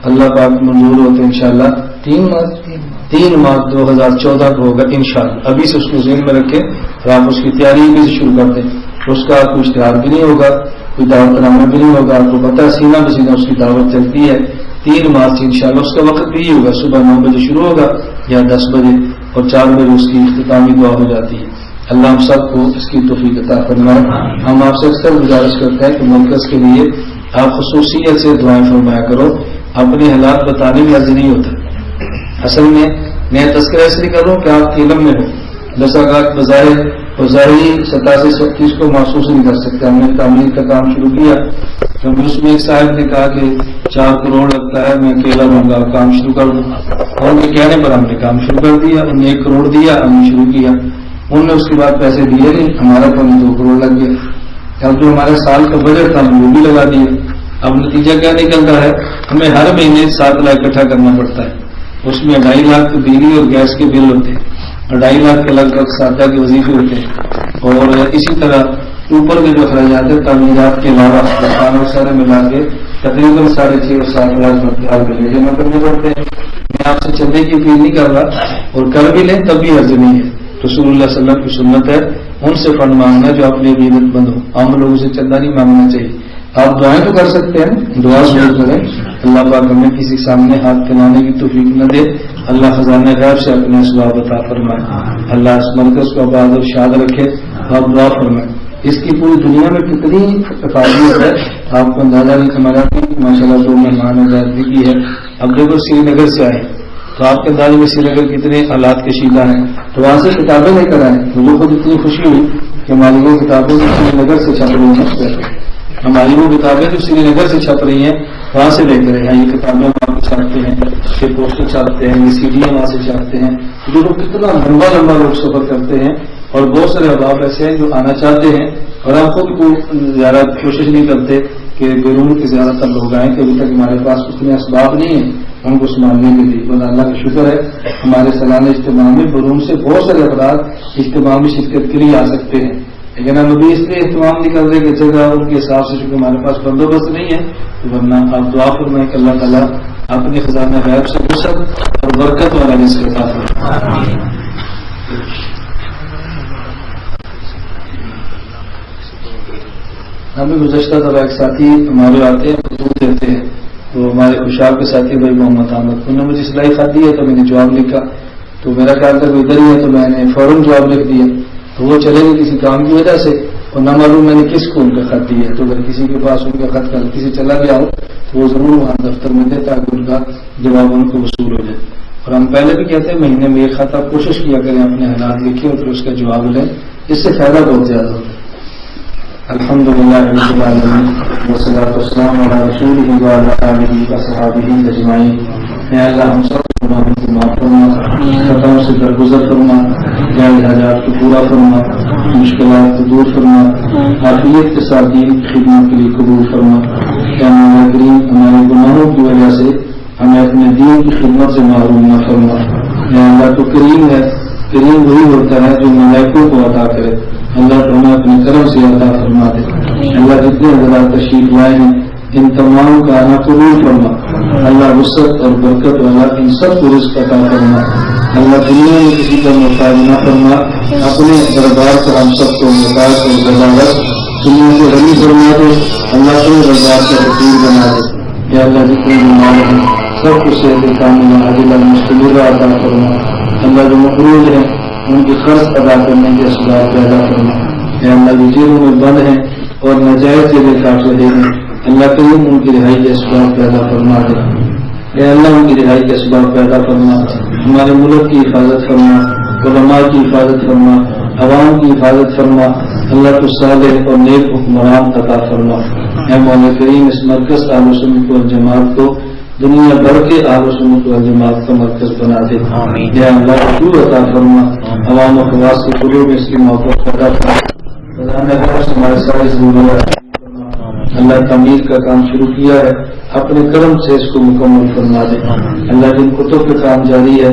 اللہ پاک منظور ہوتے انشاءاللہ 3 مارچ 2014 کو ہوگا انشاءاللہ. ابھی سے اس کو ذہن میں رکھیں اور آپ اس کی تیاری بھی شروع کر دیں. اس کا کوئی اشتہار بھی نہیں ہوگا, کوئی دعوت نامہ بھی نہیں ہوگا. آپ کو پتہ ہے سینہ بسینہ اس کی دعوت چلتی ہے. 3 مارچ انشاءاللہ اس کا وقت بھی ہوگا, صبح 9 بجے شروع ہوگا یا 10 بجے اور 4 بجے اس کی اختتامی دعا ہو جاتی ہے. اللہ ہم سب کو اس کی توفیق عطا فرمائے. ہم آپ سے اکثر گزارش کرتے ہیں کہ مرکز کے لیے آپ خصوصیت سے دعائیں فرمایا کرو. اپنے حالات بتانے میں عرض نہیں ہوتا. اصل میں تذکرہ اس لیے کر رہا ہوں کہ آپ کے علم میں ہو. بساغات بظاہر اور ظاہری سطح سے سب چیز کو محسوس نہیں کر سکتے. ہم نے تعمیر کا کام شروع کیا, کیونکہ اس میں ایک صاحب نے کہا کہ 4 کروڑ لگتا ہے, میں اکیلا رہوں گا, کام شروع کر دوں. اور ان کے کہنے پر ہم نے کام شروع کر دیا. انہوں نے 1 کروڑ دیا, ہم نے شروع کیا. انہوں نے اس کے بعد پیسے دیے نہیں, ہمارا تو 2 کروڑ لگ گیا. اب جو ہمارے سال کا بجٹ تھا ہم وہ بھی لگا دیا. اب نتیجہ کیا نکلتا ہے, ہمیں ہر مہینے 7 لاکھ اکٹھا کرنا پڑتا ہے. اس میں 2.5 لاکھ بجلی اور گیس کے بل ہوتے ہیں اور 2.5 لاکھ کے لگ بھگ سادہ کے وظیفے ہوتے ہیں. اور اسی طرح اوپر کے جو اخراجات ہیں تعمیرات کے علاوہ کھانا سارے ملا کے تقریباً 6.5 اور 7 لاکھ روپیہ کے جمع کرنے پڑتے ہیں. میں آپ سے چندے کی اپیل نہیں کر رہا، اور کر بھی لیں تب بھی حرج نہیں ہے. رسول اللہ صلی اللہ علیہ وسلم کی سنت ہے ان سے فنڈ مانگنا جو اپنی عقیدت مند ہو. عام لوگوں سے چندہ نہیں مانگنا چاہیے. آپ دعائیں تو کر سکتے ہیں، دعا ضرور کریں. اللہ پاک ہمیں کسی کے سامنے ہاتھ پھیلانے کی توفیق نہ دے. اللہ خزانہ غیب سے اپنے اسباب عطا فرمائے. اللہ اس مرکز کو آباد اور شاد رکھے. آپ دعا فرمائیں. اس کی پوری دنیا میں کتنی افادیت ہے آپ کو اندازہ نہیں سمجھا کہ ماشاء اللہ جو مہمان آزادگی کی ہے. اب دیکھو سری نگر سے آئے تو آپ کے اندازے میں سری نگر کتنے حالات کشیدہ ہیں، تو وہاں سے کتابیں لے کر آئے. مجھے خود اتنی خوشی ہوئی کہ ہماری وہ کتابیں جو سری نگر سے چھپ رہی ہیں، ہماری وہ کتابیں جو سری نگر سے چھپ رہی ہیں وہاں سے لے کر آئے. یہ کتابیں وہاں پہ چھاپتے ہیں، یہ پوسٹر چھاپتے ہیں، یہ سیڈیاں وہاں سے چھاپتے ہیں. جو لوگ کتنا لمبا لوگ سفر کرتے ہیں، اور بہت سارے احباب ایسے ہیں جو آنا چاہتے ہیں اور ہم خود کو زیادہ کوشش نہیں کرتے کہ بیرون کے زیادہ تر لوگ آئیں کہ ابھی تک ہمارے پاس اتنے اسباب نہیں ہیں ان کو سنبھالنے کے لیے. اور اللہ کا شکر ہے ہمارے سالانہ اجتماع میں بیرون سے بہت سارے افراد اجتماع میں شرکت کے لیے آ سکتے ہیں، لیکن ہم ابھی اس لیے اہتمام نہیں کر رہے کہ جگہ ان کے حساب سے چونکہ ہمارے پاس بندوبست نہیں ہے. تو ورنہ آپ دعا فرمائیں کہ اللہ تعالیٰ اپنے خزانہ غیب سے وسعت اور برکت والا رزق عطا فرمائے. ہمیں گزشتہ دفعہ ایک ساتھی ہمارے آتے ہیں خطوط دیتے ہیں، تو ہمارے خوشحال کے ساتھی بھائی محمد احمد، انہوں نے مجھے سلائی خط دی ہے تو میں نے جواب لکھا. تو میرا خیال تھا وہ ادھر ہی ہے تو میں نے فوراً جواب لکھ دیا. تو وہ چلے گئے کسی کام کی وجہ سے اور نہ معلوم میں نے کس کو ان کا خط دیا ہے. تو اگر کسی کے پاس ان کا خط غلطی سے چلا گیا ہو تو وہ ضرور وہاں دفتر میں دے تاکہ ان کا جواب ان کو وصول ہو جائے. اور ہم پہلے بھی کہتے ہیں مہینے میں ایک خط آپ کوشش کیا کریں اپنے حالات لکھیں اور پھر اس کا جواب لیں، اس سے فائدہ بہت زیادہ ہوتا ہے. الحمدللہ رب العالمین والصلاۃ والسلام علی رسولہ وعلی آلہ وصحبہ اجمعین. اے اللہ ہم سب کو گناہوں کو معاف فرما، خطاؤں سے درگزر فرما، جائز حاجات کو پورا فرما، مشکلات کو دور فرما، عافیت کے ساتھ دین کی خدمت کے لیے قبول فرما. اے مولا کریم ہمارے گناہوں کی وجہ سے ہمیں اپنے دین کی خدمت سے محروم نہ فرما. اے اللہ تو کریم ہے، کریم وہی ہوتا ہے جو ملائکوں کو عطا کرے. اللہ تو ہمیں اپنے کرم سے عطا فرما دے. اللہ جتنے حضرات تشریف لائے ہیں ان تمام کا آنا قبول فرما. اللہ وسعت اور برکت والا ان سب کو رزق عطا فرما. اللہ دنیا میں کسی کا محتاج نہ فرما، اپنے دربار سے ہم سب کو محتاج اور غلاظت دنیا سے غنی فرما دے. اللہ اپنے دربار کا فقیر بنا دے. یا اللہ جتنے بیمار ہیں سب کو صحت کاملہ عاجلہ مستمرہ عطا فرما. اللہ جو مقروض ہیں ان کی قرض ادا کرنے کے اسباب پیدا کرنا. اے اللہ جو جیلوں میں بند ہیں اور ناجائز جگہ کاٹ رہے ہیں اللہ کریم ان کی رہائی کے اسباب پیدا فرما دے. اے اللہ ان کی رہائی کے اسباب پیدا فرما. ہمارے ملک کی حفاظت فرما، علماء کی حفاظت فرما، عوام کی حفاظت فرما. اللہ کو صالح اور نیک حکمران عطا فرما. اے مولا کریم اس مرکز اہل سنت والجماعت کو دنیا بھر کے اہل سنت والجماعت کا مرکز بنا دے. یا اللہ تو عطا فرما. عوام و خواص کے قلوب میں اس کی محبت پیدا فرما. ہمارے سارے ضروریات اللہ تعمیر کا کام شروع کیا ہے اپنے کرم سے اس کو مکمل فرما دے. اللہ جن کتب پہ کام جاری ہے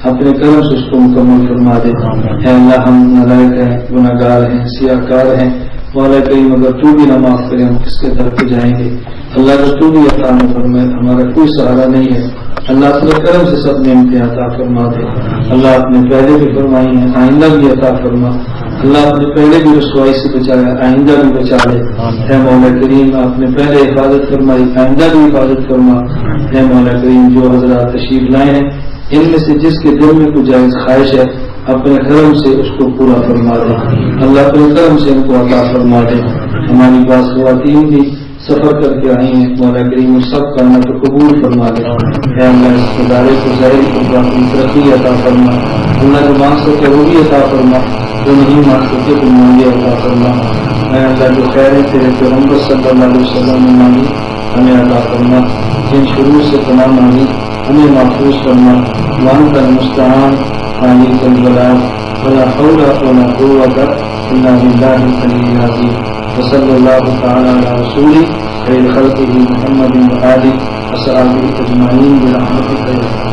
اپنے کرم سے اس کو مکمل فرما دے. اے اللہ ہم نالائق ہیں، گناہ گار ہیں، سیاہ کار ہیں. مولا کریم اگر تو بھی نہ معاف کرے ہم کس کے در پہ جائیں گے. اللہ کا تو بھی عطا نہ فرمائے، ہمارا کوئی سہارا نہیں ہے. اللہ اپنے کرم سے سب نعمتیں عطا فرما دے. اللہ اپنے پہلے بھی فرمائی ہیں آئندہ بھی عطا فرما. اللہ اپنے پہلے بھی رسوائی سے بچایا آئندہ بھی بچا لے. اے مولا کریم آپ نے پہلے حفاظت فرمائی آئندہ بھی حفاظت فرما. اے مولا کریم جو حضرات تشریف لائے ہیں ان میں سے جس کے دل میں کوئی جائز خواہش ہے اپنے کرم سے اس کو پورا فرما دے. اللہ اپنے کرم سے ان کو عطا فرما دے. ہماری بعض خواتین بھی سفر کر کے آئی ہیں مولا کریم سب کا نہ تو قبول فرما دے. اے اللہ اس ادارے کو ظاہر کو باقی ترقی عطا فرما. اللہ جو مانگ سکے وہ بھی عطا فرما، جو نہیں مانگ سکے تو مانگے عطا فرما. اے اللہ جو خیریں تیرے پیغمبر صلی اللہ علیہ وسلم نے مانگی ہمیں عطا فرما. جن شروع سے تمام مانگی ہمیں محفوظ فرما. وانت المستعان خالق البلاد ولا حول ولا قوة إلا بالله العلي العظيم. وصلى الله تعالى على رسوله خير خلقه محمد وآله وصحبه أجمعين برحمتك يا